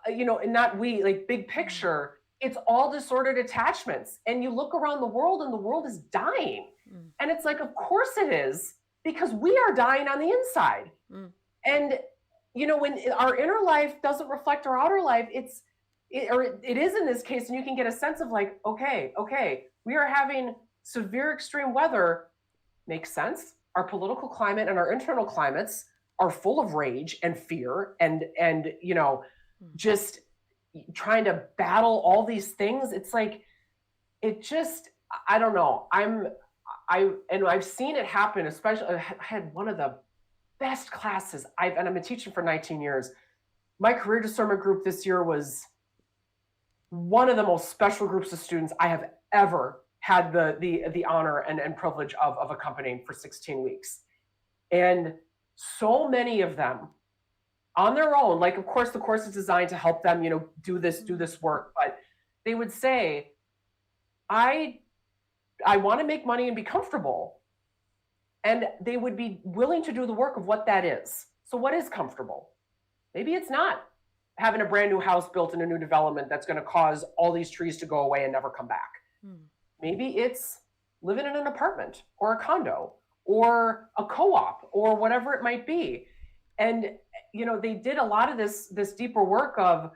Speaker 1: and not we, like big picture, it's all disordered attachments. And you look around the world and the world is dying. And it's like, of course it is, because we are dying on the inside. And, when our inner life doesn't reflect our outer life, it is in this case, and you can get a sense of like, okay, we are having severe extreme weather. Makes sense. Our political climate and our internal climates are full of rage and fear and just trying to battle all these things. It's like, I don't know. I've seen it happen, especially I had one of the best classes and I've been teaching for 19 years. My career discernment group this year was one of the most special groups of students I have ever had the honor and privilege of accompanying for 16 weeks. And so many of them on their own, like, of course, the course is designed to help them, do this work, but they would say, I want to make money and be comfortable. And they would be willing to do the work of what that is. So what is comfortable? Maybe it's not having a brand new house built in a new development that's going to cause all these trees to go away and never come back. Maybe it's living in an apartment or a condo or a co-op or whatever it might be. And, they did a lot of this deeper work of,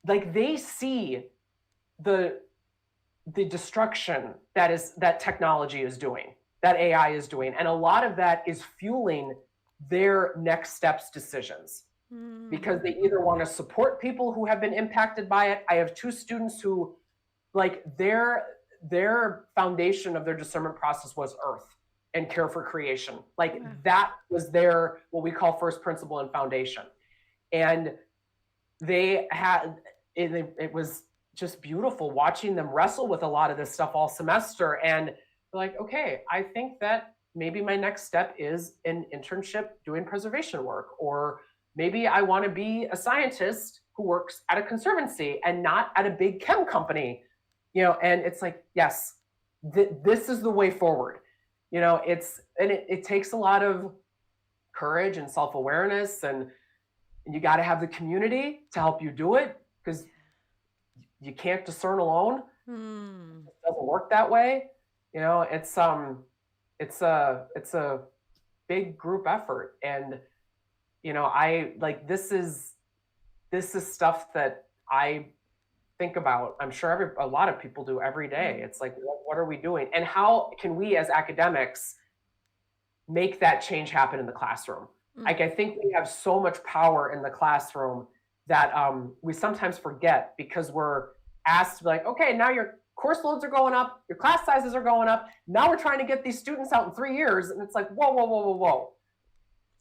Speaker 1: like, they see the destruction that technology is doing, that AI is doing. And a lot of that is fueling their next steps decisions, because they either want to support people who have been impacted by it. I have two students who, like, their foundation of their discernment process was earth and care for creation. Like, that was their, what we call first principle and foundation. And they had, it was just beautiful watching them wrestle with a lot of this stuff all semester. And they're like, okay, I think that maybe my next step is an internship doing preservation work, or maybe I want to be a scientist who works at a conservancy and not at a big chem company, and it's like, yes, this is the way forward. It takes a lot of courage and self-awareness, and you got to have the community to help you do it, because you can't discern alone. It doesn't work that way. It's a big group effort. And, I like, this is stuff that I think about. I'm sure a lot of people do every day. It's like, what are we doing? And how can we as academics make that change happen in the classroom? Like, I think we have so much power in the classroom that we sometimes forget, because we're asked to be like, okay, now your course loads are going up, your class sizes are going up. Now we're trying to get these students out in 3 years. And it's like, whoa.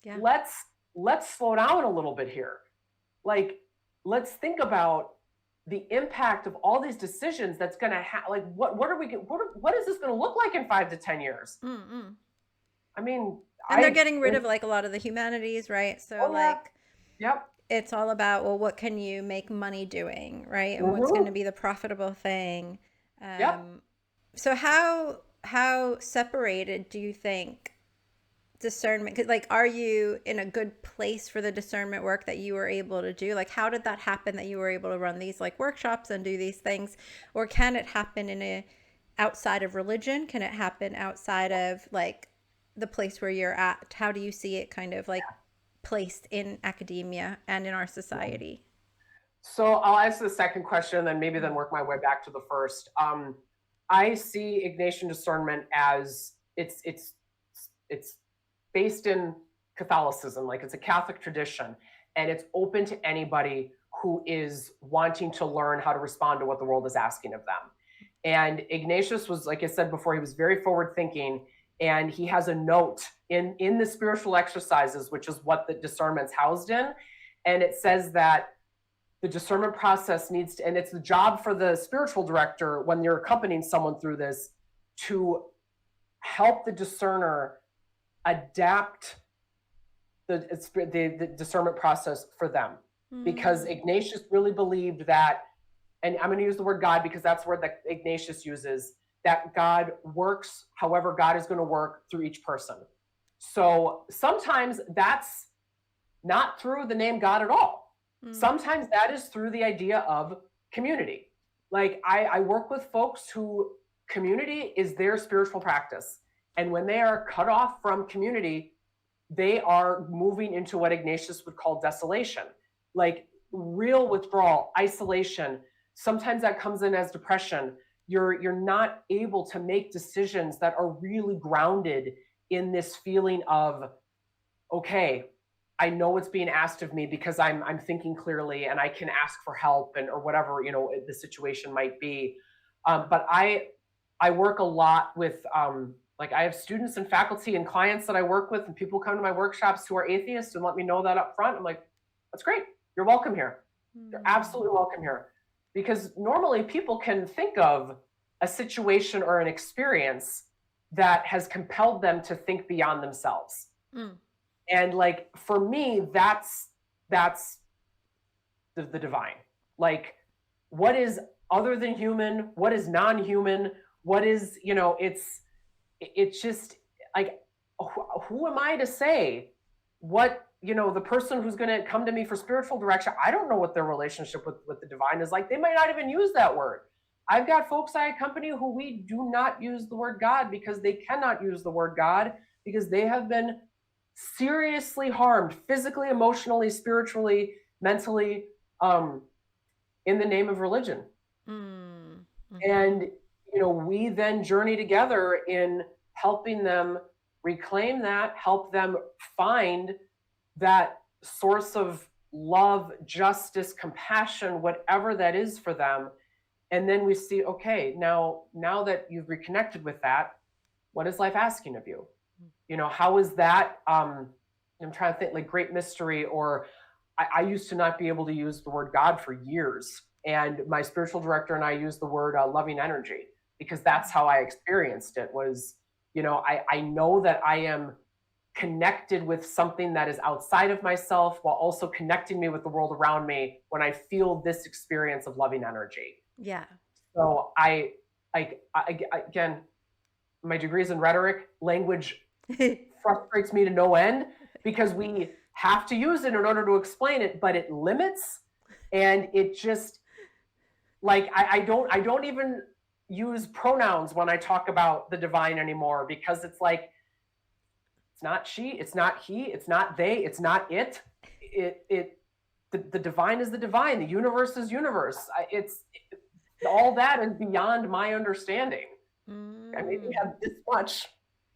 Speaker 1: Yeah. Let's slow down a little bit here. Like, let's think about the impact of all these decisions that's going to like, what is this going to look like in 5 to 10 years? I mean,
Speaker 2: and they're getting rid of, like, a lot of the humanities, right? So
Speaker 1: yep.
Speaker 2: It's all about, well, what can you make money doing, right? And what's going to be the profitable thing. So how separated do you think discernment, 'cause, like, are you in a good place for the discernment work that you were able to do? Like, how did that happen that you were able to run these, like, workshops and do these things? Or can it happen outside of religion? Can it happen outside of, like, the place where you're at? How do you see it kind of, like, placed in academia and in our society?
Speaker 1: So I'll answer the second question, and then work my way back to the first. I see Ignatian discernment as it's based in Catholicism, like, it's a Catholic tradition, and it's open to anybody who is wanting to learn how to respond to what the world is asking of them. And Ignatius was, like I said before, he was very forward thinking. And he has a note in the spiritual exercises, which is what the discernment's housed in. And it says that the discernment process needs to, and it's the job for the spiritual director when you're accompanying someone through this, to help the discerner adapt the discernment process for them. Because Ignatius really believed that, and I'm going to use the word God because that's the word that Ignatius uses, that God works however God is going to work through each person. So sometimes that's not through the name God at all. Sometimes that is through the idea of community. Like I work with folks who community is their spiritual practice. And when they are cut off from community, they are moving into what Ignatius would call desolation, like real withdrawal, isolation. Sometimes that comes in as depression. You're not able to make decisions that are really grounded in this feeling of, okay, I know what's being asked of me because I'm thinking clearly and I can ask for help or whatever, the situation might be. But I work a lot with, like I have students and faculty and clients that I work with, and people come to my workshops who are atheists and let me know that up front. I'm like, that's great. You're welcome here. You're absolutely welcome here. Because normally people can think of a situation or an experience that has compelled them to think beyond themselves. And like, for me, that's the divine. Like, what is other than human? What is non-human? What is, it's just like, who am I to say what, the person who's going to come to me for spiritual direction? I don't know what their relationship with the divine is like. They might not even use that word. I've got folks I accompany who we do not use the word God because they cannot use the word God because they have been seriously harmed physically, emotionally, spiritually, mentally, in the name of religion. And, we then journey together in helping them reclaim that, help them find that source of love, justice, compassion, whatever that is for them. And then we see, okay, now that you've reconnected with that, what is life asking of you? How is that? I'm trying to think, like great mystery, or I used to not be able to use the word God for years. And my spiritual director and I used the word loving energy, because that's how I experienced it was, I know that I am connected with something that is outside of myself while also connecting me with the world around me when I feel this experience of loving energy.
Speaker 2: Yeah.
Speaker 1: So I again, my degree's in rhetoric. Language frustrates me to no end because we have to use it in order to explain it, but it limits, and it just like I don't even use pronouns when I talk about the divine anymore, because it's like, it's not she, it's not he, it's not they, it's not it. The divine is the divine. The universe is universe. All that is beyond my understanding. I maybe have this much,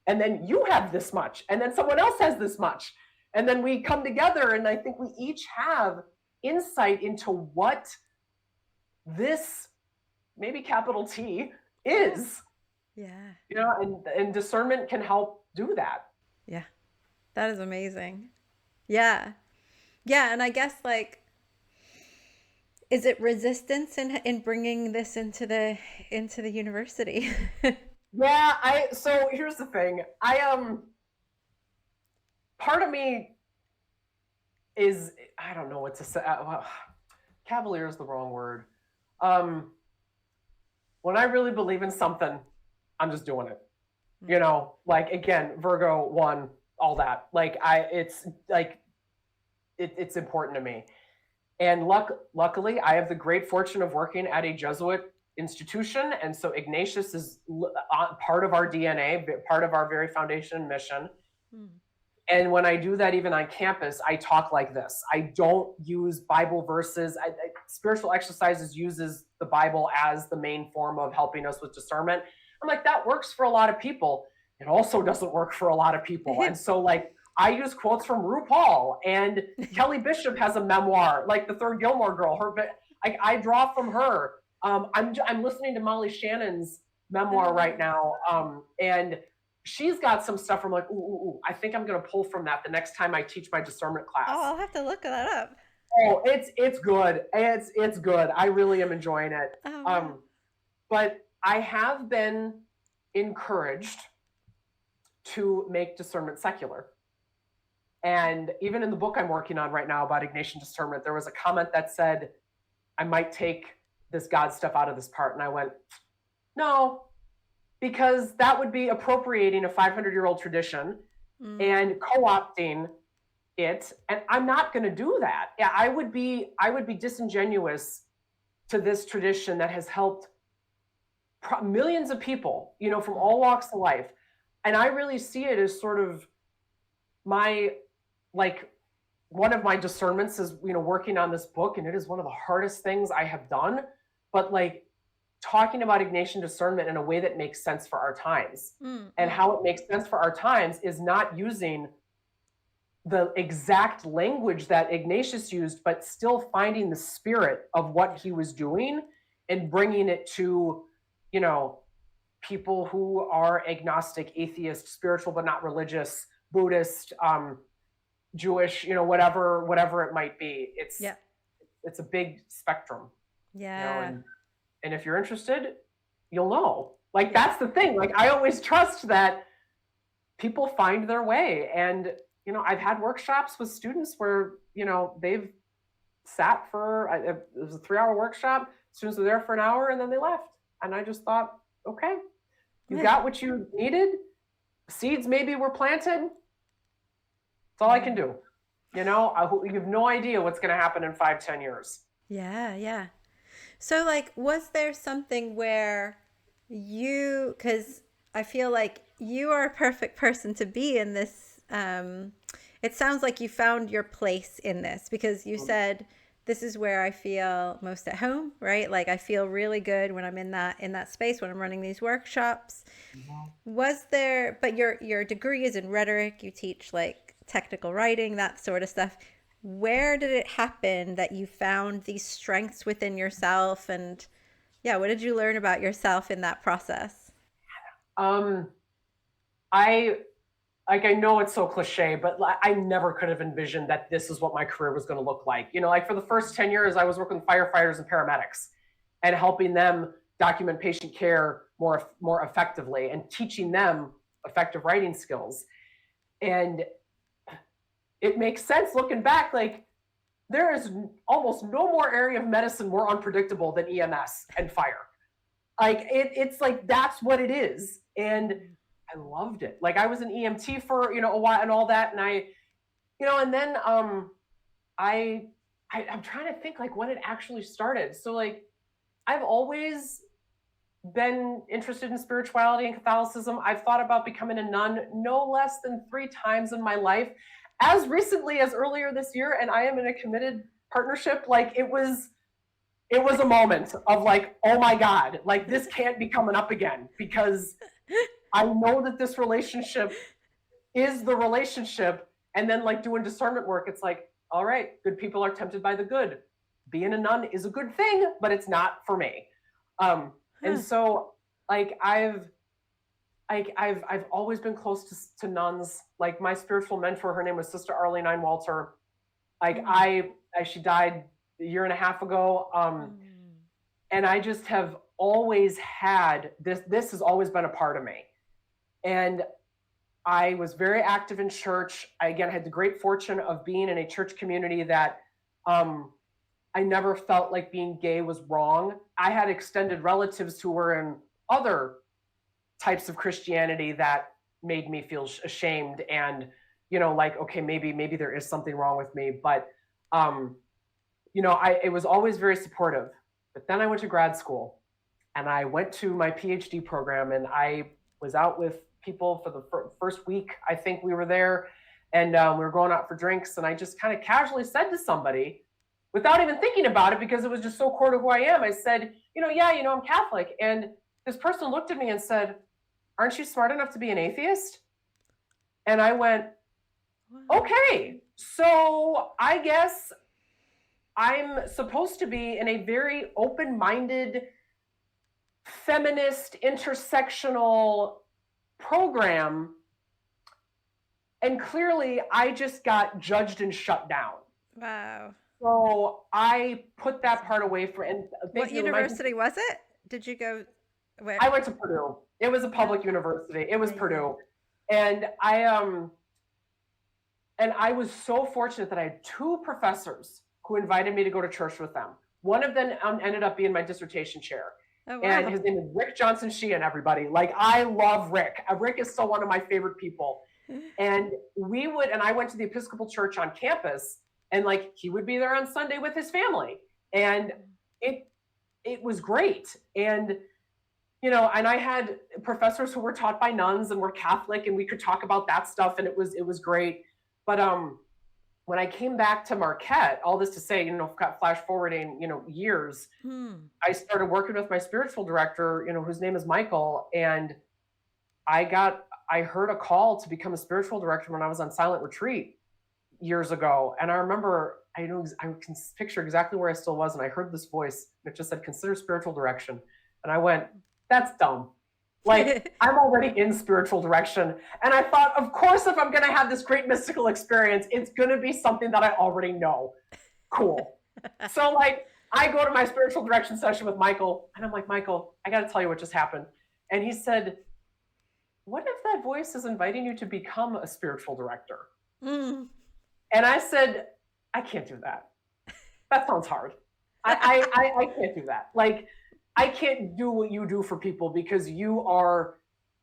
Speaker 1: and then you have this much, and then someone else has this much, and then we come together, and I think we each have insight into what this, maybe capital T, is.
Speaker 2: Yeah.
Speaker 1: And discernment can help do that.
Speaker 2: Yeah. That is amazing. Yeah. Yeah. And I guess, like, is it resistance in bringing this into the university?
Speaker 1: Yeah. So here's the thing. Part of me is, I don't know what to say. Cavalier is the wrong word. When I really believe in something, I'm just doing it. Like, again, Virgo 1, all that. Like, it's important to me. And luckily, I have the great fortune of working at a Jesuit institution. And so Ignatius is part of our DNA, part of our very foundation and mission. And when I do that, even on campus, I talk like this. I don't use Bible verses. Spiritual Exercises uses the Bible as the main form of helping us with discernment. I'm like, that works for a lot of people. It also doesn't work for a lot of people. And so, like, I use quotes from RuPaul, and Kelly Bishop has a memoir, like The Third Gilmore Girl. I draw from her. I'm listening to Molly Shannon's memoir right now, and she's got some stuff from like, ooh, I think I'm going to pull from that the next time I teach my discernment class.
Speaker 2: Oh, I'll have to look that up.
Speaker 1: Oh, it's good. It's good. I really am enjoying it.
Speaker 2: Oh, wow.
Speaker 1: But I have been encouraged to make discernment secular. And even in the book I'm working on right now about Ignatian discernment, there was a comment that said, I might take this God stuff out of this part. And I went, no, because that would be appropriating a 500-year-old tradition and co-opting it. And I'm not going to do that. Yeah, I would be disingenuous to this tradition that has helped millions of people, from all walks of life. And I really see it as sort of one of my discernments is, working on this book, and it is one of the hardest things I have done, but talking about Ignatian discernment in a way that makes sense for our times. And how it makes sense for our times is not using the exact language that Ignatius used, but still finding the spirit of what he was doing and bringing it to, people who are agnostic, atheist, spiritual but not religious, Buddhist, Jewish, whatever it might be. It's a big spectrum.
Speaker 2: Yeah.
Speaker 1: And if you're interested, you'll know. That's the thing. I always trust that people find their way. And, I've had workshops with students where, they've sat for, it was a 3-hour workshop. Students were there for an hour and then they left. And I just thought, okay, you got what you needed. Seeds maybe were planted. That's all I can do. You have no idea what's going to happen in 5-10 years.
Speaker 2: Yeah. So was there something where because I feel like you are a perfect person to be in this. It sounds like you found your place in this because you said, this is where I feel most at home, right? I feel really good when I'm in that space, when I'm running these workshops. Was there, but your degree is in rhetoric, you teach technical writing, that sort of stuff. Where did it happen that you found these strengths within yourself? And what did you learn about yourself in that process?
Speaker 1: I know it's so cliche, but I never could have envisioned that this is what my career was going to look like. For the first 10 years, I was working with firefighters and paramedics and helping them document patient care more effectively and teaching them effective writing skills. And it makes sense looking back, there is almost no more area of medicine more unpredictable than EMS and fire. It's that's what it is. And I loved it. I was an EMT for, a while and all that. And and then I'm trying to think when it actually started. So I've always been interested in spirituality and Catholicism. I've thought about becoming a nun no less than 3 times in my life, as recently as earlier this year. And I am in a committed partnership. It was a moment of oh my God, this can't be coming up again, because I know that this relationship is the relationship. And then doing discernment work, it's all right, good people are tempted by the good. Being a nun is a good thing, but it's not for me. And so I've always been close to nuns. My spiritual mentor, her name was Sister Arlene Einwalter. She died a year and a half ago. And I just have always had this has always been a part of me. And I was very active in church. I, again, had the great fortune of being in a church community that I never felt like being gay was wrong. I had extended relatives who were in other types of Christianity that made me feel ashamed and, okay, maybe there is something wrong with me. But, it was always very supportive. But then I went to grad school and I went to my PhD program, and I was out with people for the first week. I think we were there, and we were going out for drinks. And I just kind of casually said to somebody, without even thinking about it, because it was just so core to who I am, I said, I'm Catholic. And this person looked at me and said, aren't you smart enough to be an atheist? And I went, okay, so I guess I'm supposed to be in a very open-minded, feminist, intersectional program. And clearly I just got judged and shut down.
Speaker 2: Wow.
Speaker 1: So I put that part away for, and
Speaker 2: What university was it? Did you go where?
Speaker 1: I went to Purdue. It was a public university. It was Purdue. And I was so fortunate that I had two professors who invited me to go to church with them. One of them ended up being my dissertation chair.
Speaker 2: Oh, wow.
Speaker 1: And his name is Rick Johnson Sheehan, everybody. Like, I love Rick. Rick is still one of my favorite people. And I went to the Episcopal church on campus, and like, he would be there on Sunday with his family. And it was great. And, you know, and I had professors who were taught by nuns and were Catholic, and we could talk about that stuff, and it was great. But when I came back to Marquette, all this to say, you know, flash forwarding, you know, years, I started working with my spiritual director, you know, whose name is Michael. And I heard a call to become a spiritual director when I was on silent retreat years ago. And I remember, I can picture exactly where I still was. And I heard this voice that just said, consider spiritual direction. And I went, that's dumb. Like, I'm already in spiritual direction. And I thought, of course, if I'm going to have this great mystical experience, it's going to be something that I already know. Cool. So like, I go to my spiritual direction session with Michael, and I'm like, Michael, I got to tell you what just happened. And he said, what if that voice is inviting you to become a spiritual director? And I said, I can't do that. That sounds hard. I can't do that. Like, I can't do what you do for people because you are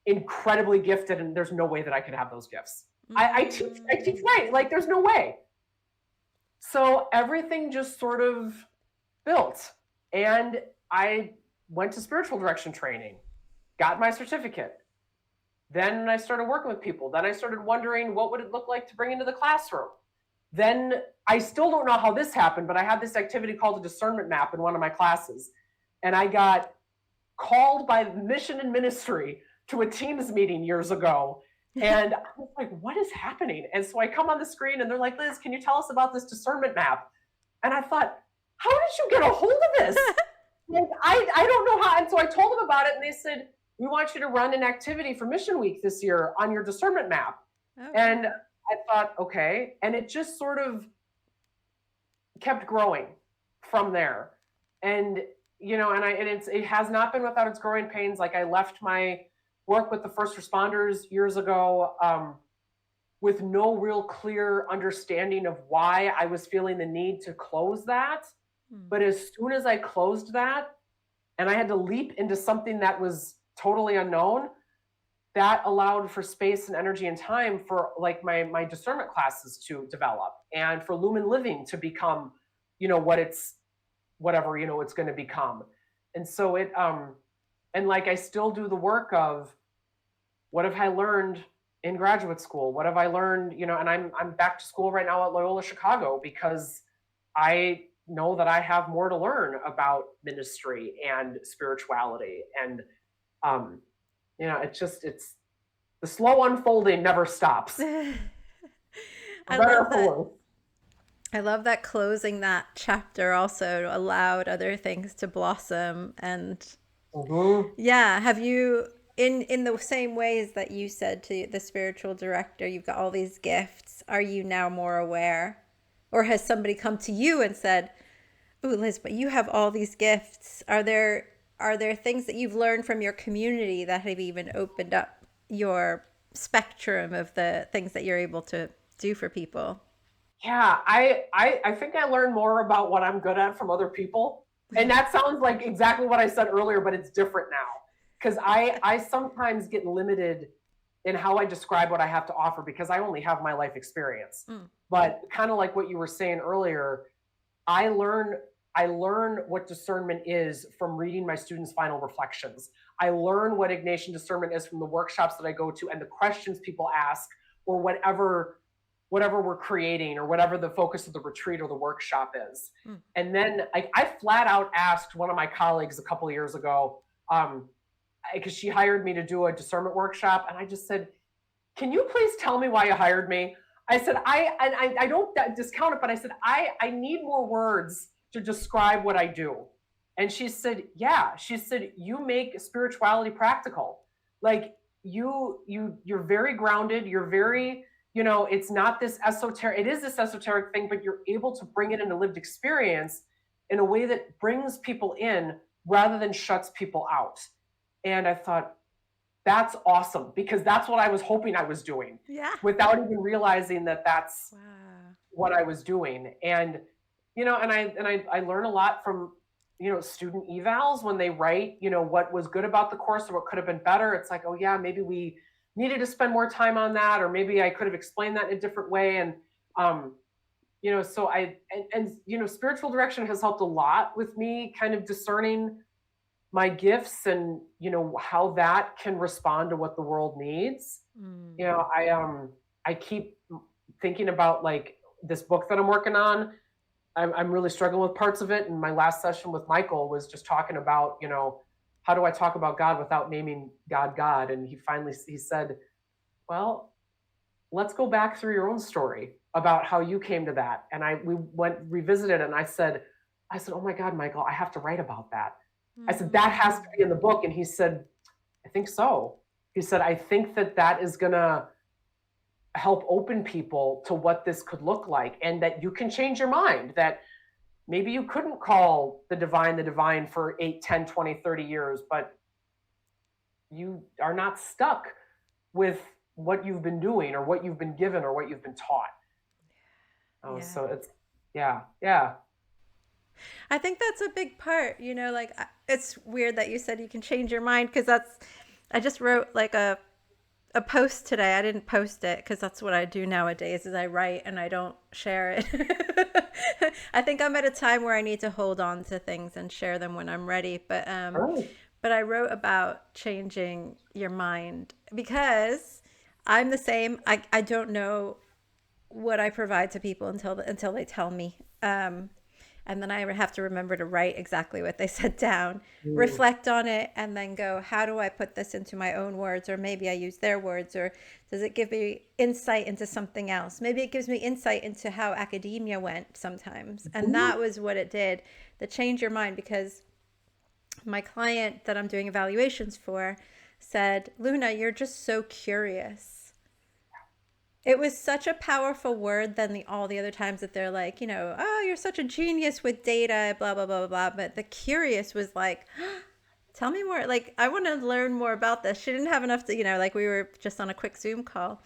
Speaker 1: incredibly gifted, and there's no way that I could have those gifts. I teach right. Like, there's no way. So everything just sort of built, and I went to spiritual direction training, got my certificate. Then I started working with people. Then I started wondering, what would it look like to bring into the classroom? Then I still don't know how this happened, but I had this activity called a discernment map in one of my classes. And I got called by Mission and Ministry to a Teams meeting years ago. And I was like, what is happening? And so I come on the screen and they're like, Liz, can you tell us about this discernment map? And I thought, how did you get a hold of this? Like, I don't know how. And so I told them about it, and they said, we want you to run an activity for Mission Week this year on your discernment map. Okay. And I thought, okay. And it just sort of kept growing from there. And, you know, and it has not been without its growing pains. Like, I left my work with the first responders years ago with no real clear understanding of why I was feeling the need to close that. But as soon as I closed that, and I had to leap into something that was totally unknown, that allowed for space and energy and time for like my discernment classes to develop, and for Lumin Living to become, you know, whatever, you know, it's going to become. And so and like, I still do the work of, what have I learned in graduate school? What have I learned, you know, and I'm back to school right now at Loyola Chicago, because I know that I have more to learn about ministry and spirituality. And you know, it's the slow unfolding never stops.
Speaker 2: I love that. I love that closing that chapter also allowed other things to blossom. And yeah, have you, in the same ways that you said to the spiritual director, you've got all these gifts, are you now more aware? Or has somebody come to you and said, "Ooh, Liz, but you have all these gifts." Are there things that you've learned from your community that have even opened up your spectrum of the things that you're able to do for people?
Speaker 1: Yeah, I think I learned more about what I'm good at from other people. And that sounds like exactly what I said earlier, but it's different now. Because I sometimes get limited in how I describe what I have to offer, because I only have my life experience. But kind of like what you were saying earlier, I learn what discernment is from reading my students' final reflections. I learn what Ignatian discernment is from the workshops that I go to and the questions people ask, or whatever we're creating, or whatever the focus of the retreat or the workshop is. And then I flat out asked one of my colleagues a couple of years ago, because she hired me to do a discernment workshop. And I just said, can you please tell me why you hired me? I said, I don't discount it, but I said, I need more words to describe what I do. And she said, yeah. She said, you make spirituality practical. Like you're very grounded. You're very, it's not this esoteric, it is this esoteric thing, but you're able to bring it into lived experience in a way that brings people in rather than shuts people out. And I thought, that's awesome, because that's what I was hoping I was doing, without even realizing that that's what I was doing. And, and I learn a lot from, student evals when they write, what was good about the course or what could have been better. It's like, oh yeah, maybe we needed to spend more time on that, or maybe I could have explained that in a different way. And, so spiritual direction has helped a lot with me kind of discerning my gifts and, how that can respond to what the world needs. I keep thinking about like this book that I'm working on. I'm really struggling with parts of it. And my last session with Michael was just talking about, how do I talk about God without naming God? And he said, well, let's go back through your own story about how you came to that. And we revisited it, and I said, oh my God, Michael, I have to write about that. I said, that has to be in the book. And he said, I think so. He said, I think that is going to help open people to what this could look like, and that you can change your mind, that maybe you couldn't call the divine for 8, 10, 20, 30 years, but you are not stuck with what you've been doing or what you've been given or what you've been taught. So it's, yeah.
Speaker 2: I think that's a big part, like it's weird that you said you can change your mind, because I just wrote like a post today. I didn't post it because that's what I do nowadays, is I write and I don't share it. I think I'm at a time where I need to hold on to things and share them when I'm ready. But I wrote about changing your mind, because I'm the same. I don't know what I provide to people until they tell me. And then I have to remember to write exactly what they said down, reflect on it, and then go, how do I put this into my own words? Or maybe I use their words, or does it give me insight into something else? Maybe it gives me insight into how academia went sometimes. And that was what it did, the change your mind, because my client that I'm doing evaluations for said, Luna, you're just so curious. It was such a powerful word than all the other times that they're like, oh, you're such a genius with data, blah, blah, blah, blah. But the curious was like, tell me more. Like, I want to learn more about this. She didn't have enough to, like we were just on a quick Zoom call.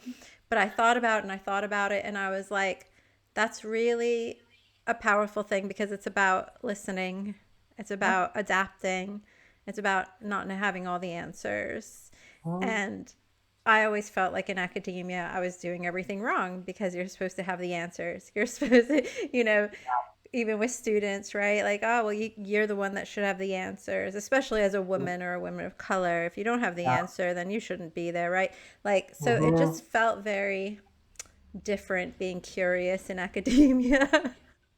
Speaker 2: But I thought about it and I was like, that's really a powerful thing, because it's about listening. It's about adapting. It's about not having all the answers. And I always felt like in academia, I was doing everything wrong, because you're supposed to have the answers. You're supposed to, even with students, right? Like, oh, well, you're the one that should have the answers, especially as a woman or a woman of color. If you don't have the answer, then you shouldn't be there, right? Like, so it just felt very different being curious in academia.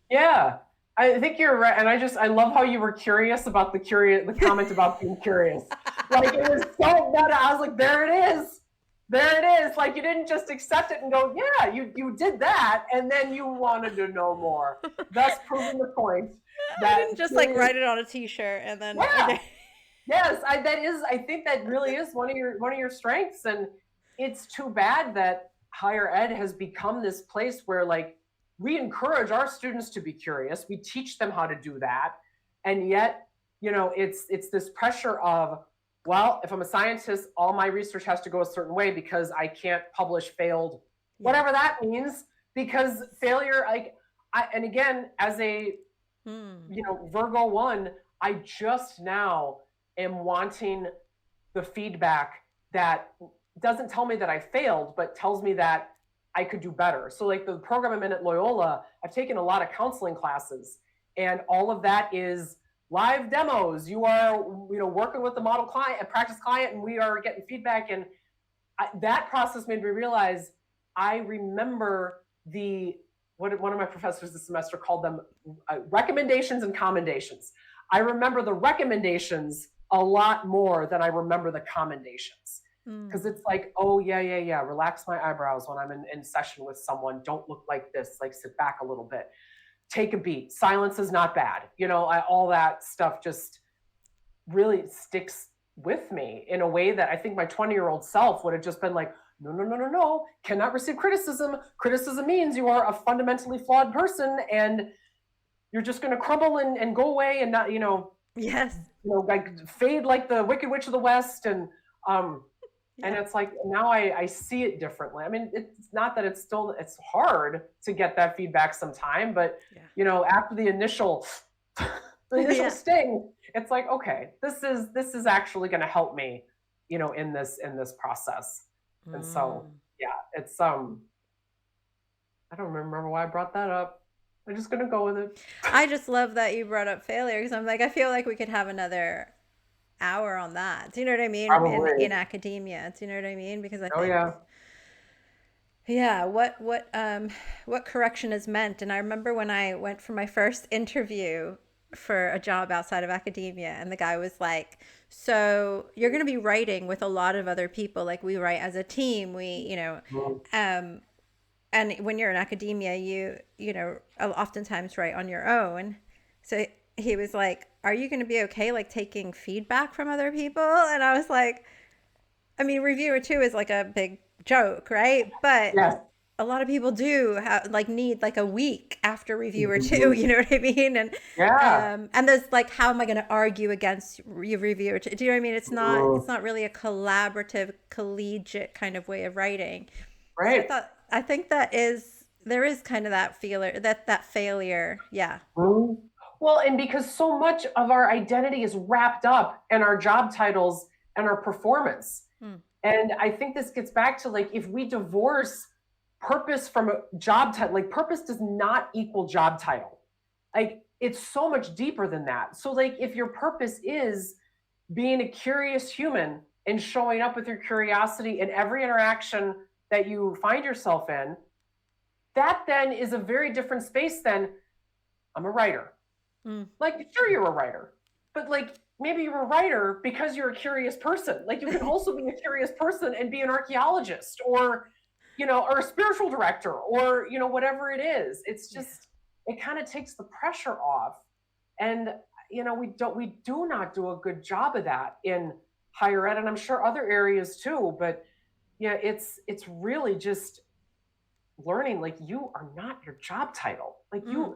Speaker 1: Yeah, I think you're right. And I love how you were curious about the comment about being curious. Like, it was so meta. I was like, there it is. There it is. Like, you didn't just accept it and go, yeah, you did that, and then you wanted to know more. Thus proving the point.
Speaker 2: I didn't just like write it on a T-shirt and then.
Speaker 1: Yeah. Okay. Yes, I think that really is one of your strengths, and it's too bad that higher ed has become this place where, like, we encourage our students to be curious. We teach them how to do that, and yet, it's this pressure of, well, if I'm a scientist, all my research has to go a certain way because I can't publish failed, whatever that means, because failure, and again, as a, Virgo 1, I just now am wanting the feedback that doesn't tell me that I failed, but tells me that I could do better. So like the program I'm in at Loyola, I've taken a lot of counseling classes, and all of that is live demos. You are, working with the model client, a practice client, and we are getting feedback. And that process made me realize I remember what one of my professors this semester called them recommendations and commendations. I remember the recommendations a lot more than I remember the commendations. Because
Speaker 2: Mm.
Speaker 1: it's like, oh, yeah. Relax my eyebrows when I'm in session with someone. Don't look like this. Like, sit back a little bit. Take a beat. Silence is not bad. All that stuff just really sticks with me in a way that I think my 20-year-old self would have just been like, no. Cannot receive criticism. Criticism means you are a fundamentally flawed person and you're just going to crumble and go away and not,
Speaker 2: Yes.
Speaker 1: like fade like the Wicked Witch of the West. And
Speaker 2: Yeah.
Speaker 1: it's like now I see it differently. I mean, it's not that it's hard to get that feedback sometime, but
Speaker 2: Yeah.
Speaker 1: after the initial
Speaker 2: Yeah.
Speaker 1: sting, it's like, okay, this is actually going to help me, in this process. And so,
Speaker 2: Mm.
Speaker 1: yeah, it's I don't remember why I brought that up. I'm just going to go with it.
Speaker 2: I just love that you brought up failure because I'm like, I feel like we could have another hour on that. Do you know what I mean? In
Speaker 1: Probably.
Speaker 2: academia, do you know what I mean? Because I
Speaker 1: Oh
Speaker 2: think,
Speaker 1: yeah.
Speaker 2: yeah, what correction is meant. And I remember when I went for my first interview for a job outside of academia, and the guy was like, "So you're going to be writing with a lot of other people. Like we write as a team.
Speaker 1: Mm.
Speaker 2: Um, and when you're in academia, oftentimes write on your own." So he was like, "Are you going to be okay like taking feedback from other people?" And I was like, I mean, reviewer two is like a big joke, right? But
Speaker 1: Yes.
Speaker 2: a lot of people do have like need like a week after reviewer two,
Speaker 1: Mhm.
Speaker 2: you know what I mean?
Speaker 1: Yeah.
Speaker 2: And there's like, how am I going to argue against your reviewer two? Do you know what I mean? It's
Speaker 1: Mm.
Speaker 2: not really a collaborative, collegiate kind of way of writing. So
Speaker 1: Right.
Speaker 2: I think there is kind of that failure, that failure. Yeah.
Speaker 1: Mhm. Well, and because so much of our identity is wrapped up in our job titles and our performance.
Speaker 2: Mm,
Speaker 1: And I think this gets back to like if we divorce purpose from a job title, like purpose does not equal job title. Like it's so much deeper than that. So like if your purpose is being a curious human and showing up with your curiosity in every interaction that you find yourself in, that then is a very different space than I'm a writer.
Speaker 2: mm,
Speaker 1: Like, sure, you're a writer, but like maybe you're a writer because you're a curious person. Like, you can also be a curious person and be an archaeologist or a spiritual director or, whatever it is. It's
Speaker 2: yeah.
Speaker 1: just, it kind of takes the pressure off. And, we do not do a good job of that in higher ed. And I'm sure other areas too. But yeah, it's really just learning like you are not your job title. Like
Speaker 2: Mm,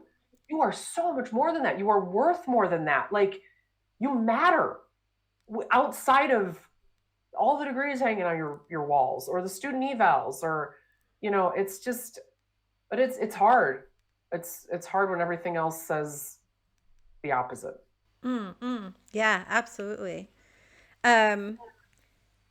Speaker 1: you are so much more than that. You are worth more than that. Like you matter outside of all the degrees hanging on your walls or the student evals or it's just but it's hard. It's hard when everything else says the opposite.
Speaker 2: yeah, absolutely. Um,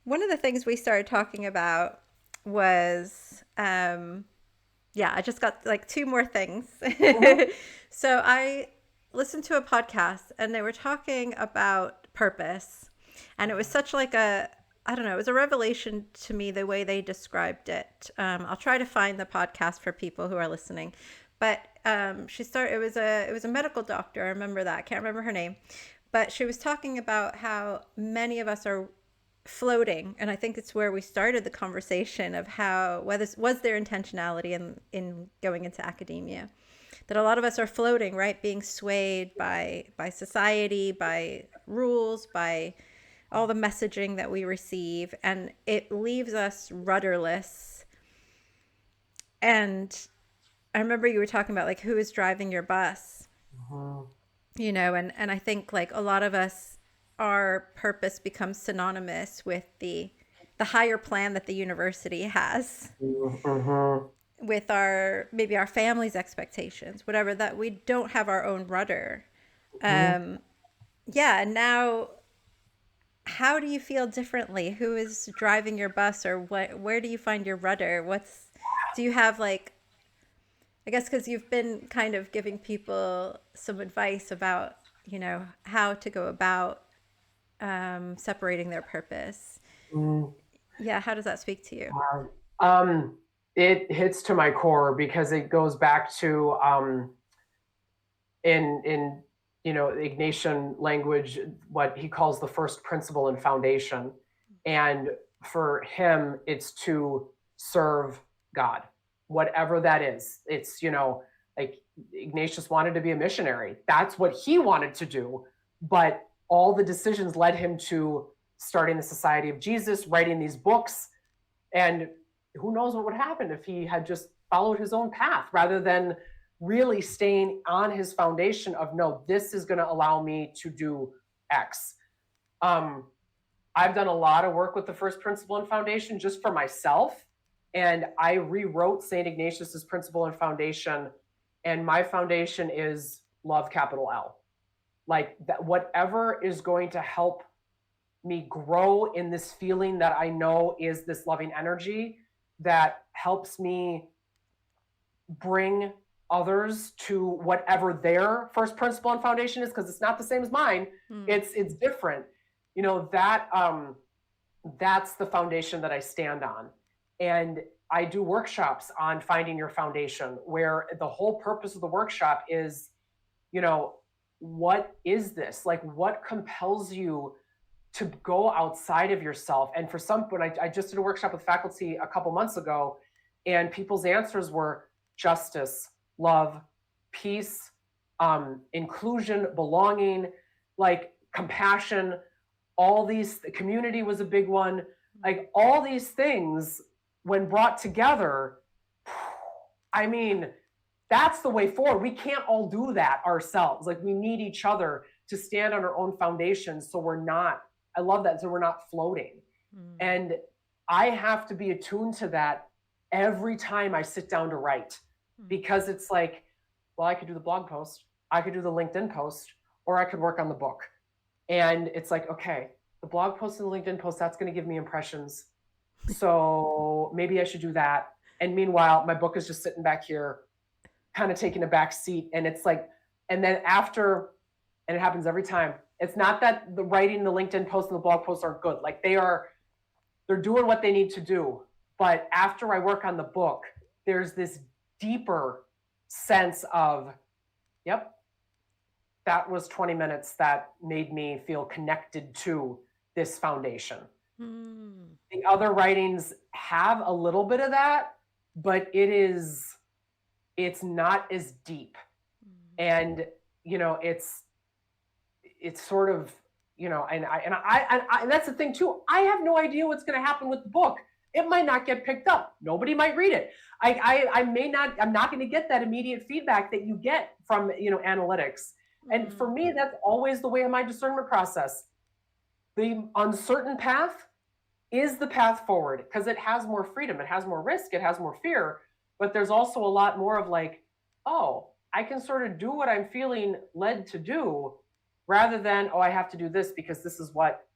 Speaker 2: One of the things we started talking about was, yeah, I just got like two more things.
Speaker 1: Mm-hmm.
Speaker 2: So I listened to a podcast and they were talking about purpose. And it was such like I don't know, it was a revelation to me the way they described it. I'll try to find the podcast for people who are listening. But it was a medical doctor. I remember that. I can't remember her name. But she was talking about how many of us are floating, and I think it's where we started the conversation of how whether was there intentionality in going into academia, that a lot of us are floating, right, being swayed by society, by rules, by all the messaging that we receive, and it leaves us rudderless. And I remember you were talking about like who is driving your bus, and I think like a lot of us, our purpose becomes synonymous with the higher plan that the university has,
Speaker 1: Mm-hmm.
Speaker 2: with our maybe our family's expectations, whatever, that we don't have our own rudder.
Speaker 1: Mm-hmm.
Speaker 2: um yeah, and now how do you feel differently? Who is driving your bus, or where do you find your rudder? Do you have like, I guess because you've been kind of giving people some advice about, how to go about separating their purpose.
Speaker 1: Mm-hmm.
Speaker 2: Yeah, how does that speak to you?
Speaker 1: Um, it hits to my core because it goes back to in Ignatian language what he calls the first principle and foundation, and for him, it's to serve God, whatever that is. It's, like Ignatius wanted to be a missionary. That's what he wanted to do. But all the decisions led him to starting the Society of Jesus, writing these books. And who knows what would happen if he had just followed his own path rather than really staying on his foundation of, no, this is going to allow me to do X. I've done a lot of work with the first principle and foundation just for myself. And I rewrote St. Ignatius's principle and foundation. And my foundation is love, capital L. Like that, whatever is going to help me grow in this feeling that I know is this loving energy that helps me bring others to whatever their first principle and foundation is, because it's not the same as mine. It's different. That's the foundation that I stand on. And I do workshops on finding your foundation, where the whole purpose of the workshop is, what is this? Like, what compels you to go outside of yourself? And for some, when I just did a workshop with faculty a couple months ago, and people's answers were justice, love, peace, inclusion, belonging, like compassion, all these, community was a big one. Like all these things, when brought together, I mean, that's the way forward. We can't all do that ourselves. Like we need each other to stand on our own foundation. So we're not, I love that. So we're not floating. And I have to be attuned to that every time I sit down to write, because it's like, well, I could do the blog post, I could do the LinkedIn post, or I could work on the book. And it's like, okay, the blog post and the LinkedIn post, that's going to give me impressions. So maybe I should do that. And meanwhile, my book is just sitting back here, kind of taking a back seat. And it's like, and then after, and it happens every time. It's not that the writing, the LinkedIn post and the blog posts aren't good. Like they're doing what they need to do. But after I work on the book, there's this deeper sense of, yep, that was 20 minutes that made me feel connected to this foundation. The other writings have a little bit of that, but it's not as deep. And, it's sort of, and that's the thing too. I have no idea what's going to happen with the book. It might not get picked up. Nobody might read it. I'm not going to get that immediate feedback that you get from, analytics. And for me, that's always the way of my discernment process. The uncertain path is the path forward, because it has more freedom, it has more risk, it has more fear, but there's also a lot more of like, oh, I can sort of do what I'm feeling led to do, rather than, oh, I have to do this because this is what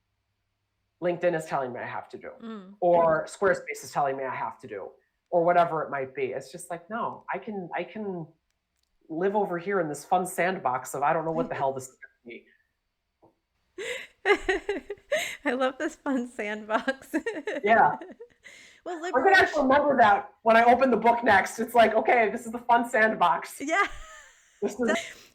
Speaker 1: LinkedIn is telling me I have to do, or Squarespace is telling me I have to do, or whatever it might be. It's just like, no, I can live over here in this fun sandbox of, I don't know what the hell this is going to be.
Speaker 2: I love this fun sandbox.
Speaker 1: Yeah.
Speaker 2: Well,
Speaker 1: I'm going to have to remember that when I open the book next. It's like, okay, this is the fun sandbox.
Speaker 2: Yeah.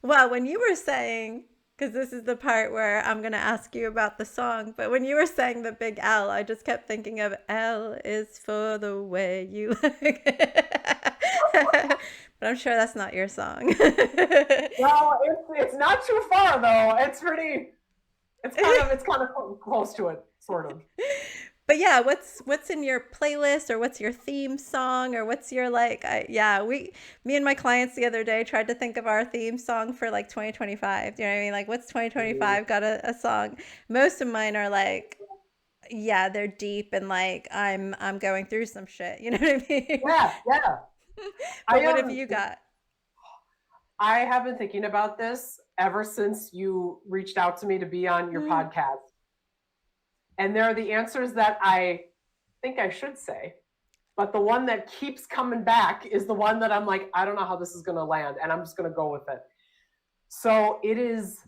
Speaker 2: Well, when you were saying, because this is the part where I'm going to ask you about the song, but when you were saying the big L, I just kept thinking of L is for the way you look. But I'm sure that's not your song.
Speaker 1: Well, it's not too far though. It's kind of close to it, sort of.
Speaker 2: But yeah, what's in your playlist, or what's your theme song, or what's your me and my clients the other day tried to think of our theme song for like 2025. Do you know what I mean? Like, what's 2025 got a song? Most of mine are like, yeah, they're deep and like I'm going through some shit. You know what I mean?
Speaker 1: Yeah.
Speaker 2: But what have you got?
Speaker 1: I have been thinking about this ever since you reached out to me to be on your podcast. And there are the answers that I think I should say, but the one that keeps coming back is the one that I'm like, I don't know how this is going to land, and I'm just going to go with it. So it is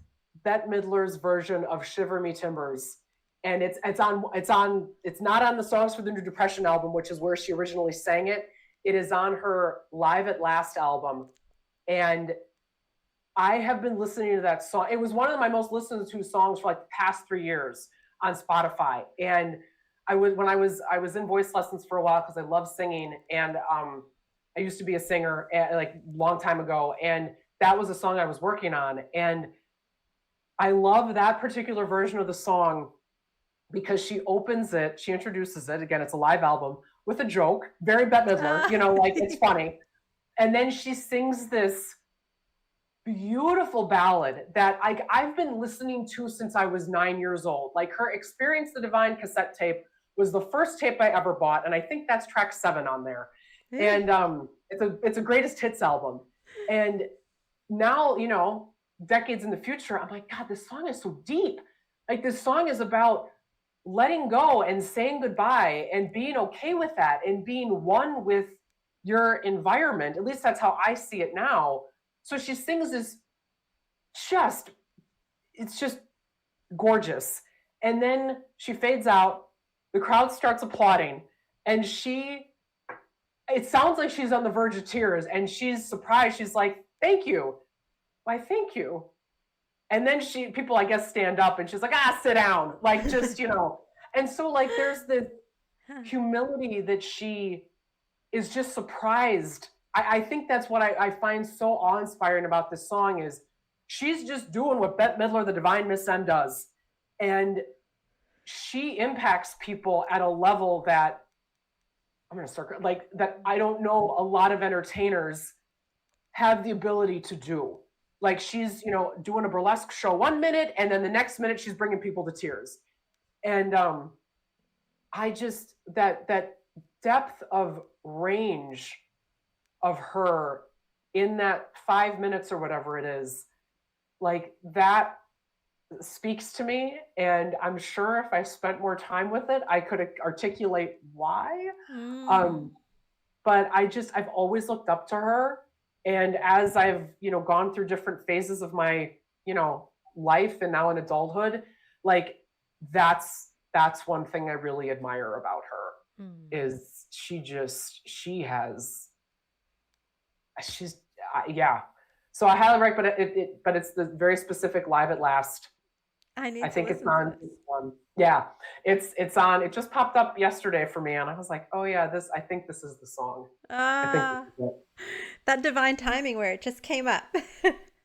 Speaker 1: Bette Midler's version of Shiver Me Timbers. And it's not on the Songs for the New Depression album, which is where she originally sang it. It is on her Live at Last album. And I have been listening to that song. It was one of my most listened to songs for like the past 3 years on Spotify. And I was in voice lessons for a while because I love singing, and I used to be a singer like long time ago, and that was a song I was working on, and I love that particular version of the song because she introduces it again. It's a live album with a joke, very Bette Midler, like it's funny, and then she sings this beautiful ballad that I've been listening to since I was 9 years old. Like her Experience the Divine cassette tape was the first tape I ever bought, and I think that's track 7 on there. And it's a greatest hits album. And now, decades in the future, I'm like, God, this song is so deep. Like this song is about letting go and saying goodbye and being okay with that and being one with your environment. At least that's how I see it now. So she sings this it's just gorgeous. And then she fades out, the crowd starts applauding, and it sounds like she's on the verge of tears, and she's surprised. She's like, thank you. Why, thank you. And then people, I guess, stand up, and she's like, sit down. Like, just, And so, like, there's the humility that she is just surprised. I think that's what I find so awe-inspiring about this song is she's just doing what Bette Midler, the Divine Miss M, does. And she impacts people at a level that I'm going to circle, like, that I don't know a lot of entertainers have the ability to do. Like she's, doing a burlesque show 1 minute, and then the next minute she's bringing people to tears. And I just, that depth of range of her in that 5 minutes or whatever it is, like that speaks to me. And I'm sure if I spent more time with it, I could articulate why. But I've always looked up to her. And as I've, gone through different phases of my, life and now in adulthood, like that's one thing I really admire about her is yeah. So I highly recommend but it's the very specific Live at Last.
Speaker 2: I
Speaker 1: think it's on. Yeah, it's on. It just popped up yesterday for me, and I was like, oh yeah, I think this is the song.
Speaker 2: That divine timing where it just came up.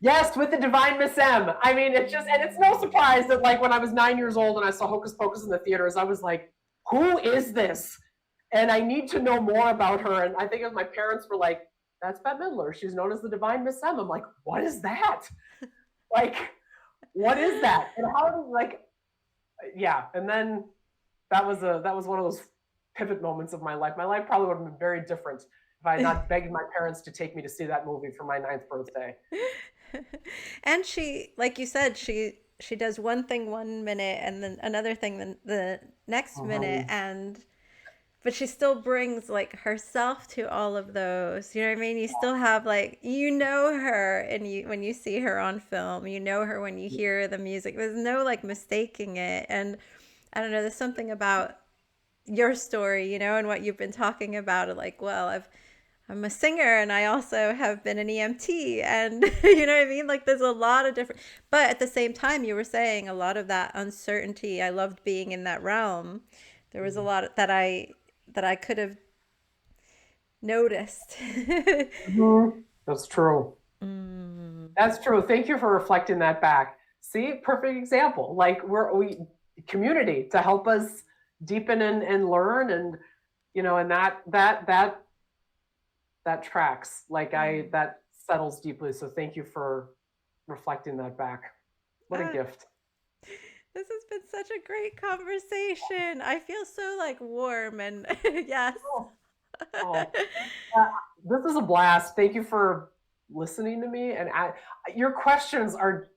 Speaker 1: Yes, with the Divine Miss M. I mean, it's no surprise that like when I was 9 years old and I saw Hocus Pocus in the theaters, I was like, who is this? And I need to know more about her. And I think my parents were like, that's Bette Midler. She's known as the Divine Miss M. I'm like, what is that? Like, what is that? And yeah. And then that was one of those pivot moments of my life. My life probably would have been very different if I had not begged my parents to take me to see that movie for my 9th birthday.
Speaker 2: And she, like you said, she does one thing 1 minute and then another thing the next minute, but she still brings like herself to all of those. You know what I mean? You still have like, her, and when you see her on film, her when you hear the music. There's no like mistaking it. And I don't know, there's something about your story, and what you've been talking about. Like, well, I'm a singer and I also have been an EMT, and you know what I mean? Like there's a lot of different, but at the same time, you were saying a lot of that uncertainty. I loved being in that realm. There was a lot that I could have noticed.
Speaker 1: That's true. That's true. Thank you for reflecting that back. See, perfect example. Like we community to help us deepen and learn, and and that tracks. Like that settles deeply. So thank you for reflecting that back. What a gift.
Speaker 2: This has been such a great conversation. I feel so like warm and yes.
Speaker 1: This is a blast. Thank you for listening to me. And your questions are,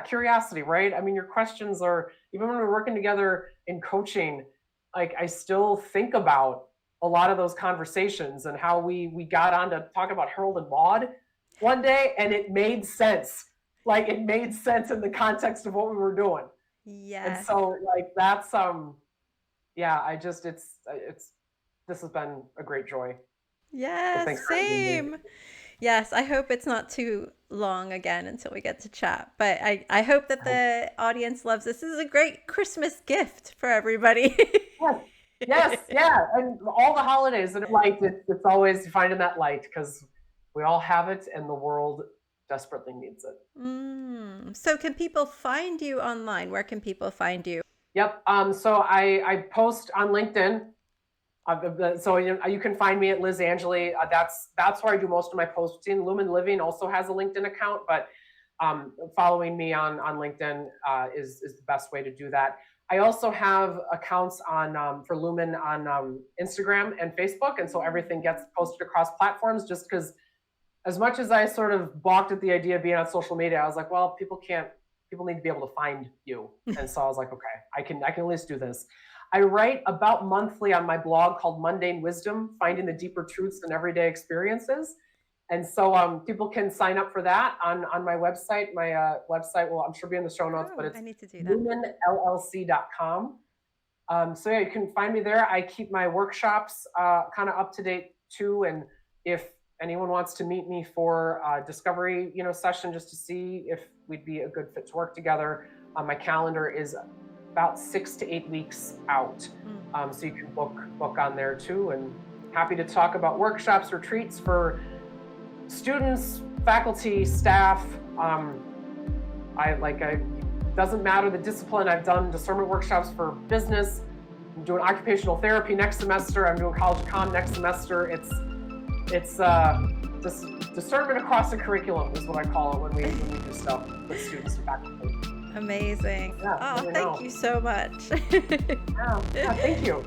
Speaker 1: curiosity, right? I mean, your questions are, even when we're working together in coaching, like I still think about a lot of those conversations and how we got on to talk about Harold and Maude one day, and it made sense. Like it made sense in the context of what we were doing.
Speaker 2: Yes.
Speaker 1: And so like that's this has been a great joy.
Speaker 2: Yes, so same. Yes, I hope it's not too long again until we get to chat. But I hope that the audience loves this. This is a great Christmas gift for everybody.
Speaker 1: Yes, yes, yeah, and all the holidays and light. It's always finding that light because we all have it, and the world desperately needs it.
Speaker 2: So can people find you online? Where can people find you?
Speaker 1: Yep. So I post on LinkedIn. So you can find me at Liz Angeli. That's where I do most of my posting. Lumin Living also has a LinkedIn account, but following me on LinkedIn is the best way to do that. I also have accounts on for Lumin on Instagram and Facebook, and so everything gets posted across platforms. Just because, as much as I sort of balked at the idea of being on social media, I was like, well, people need to be able to find you, and so I was like, okay, I can at least do this. I write about monthly on my blog called Mundane Wisdom, Finding the Deeper Truths in Everyday Experiences. And so people can sign up for that on my website. My website will, I'm sure, be in the show notes, but it's
Speaker 2: I need to do that.
Speaker 1: luminllc.com. So yeah, you can find me there. I keep my workshops kind of up to date too. And if anyone wants to meet me for a discovery, session just to see if we'd be a good fit to work together, my calendar is about 6 to 8 weeks out. So you can book on there too. And happy to talk about workshops, retreats for students, faculty, staff. Doesn't matter the discipline. I've done discernment workshops for business. I'm doing occupational therapy next semester. I'm doing college comm next semester. It's discernment across the curriculum is what I call it when we do stuff with students and faculty.
Speaker 2: Amazing.
Speaker 1: Yeah,
Speaker 2: thank you so much.
Speaker 1: Yeah, thank you.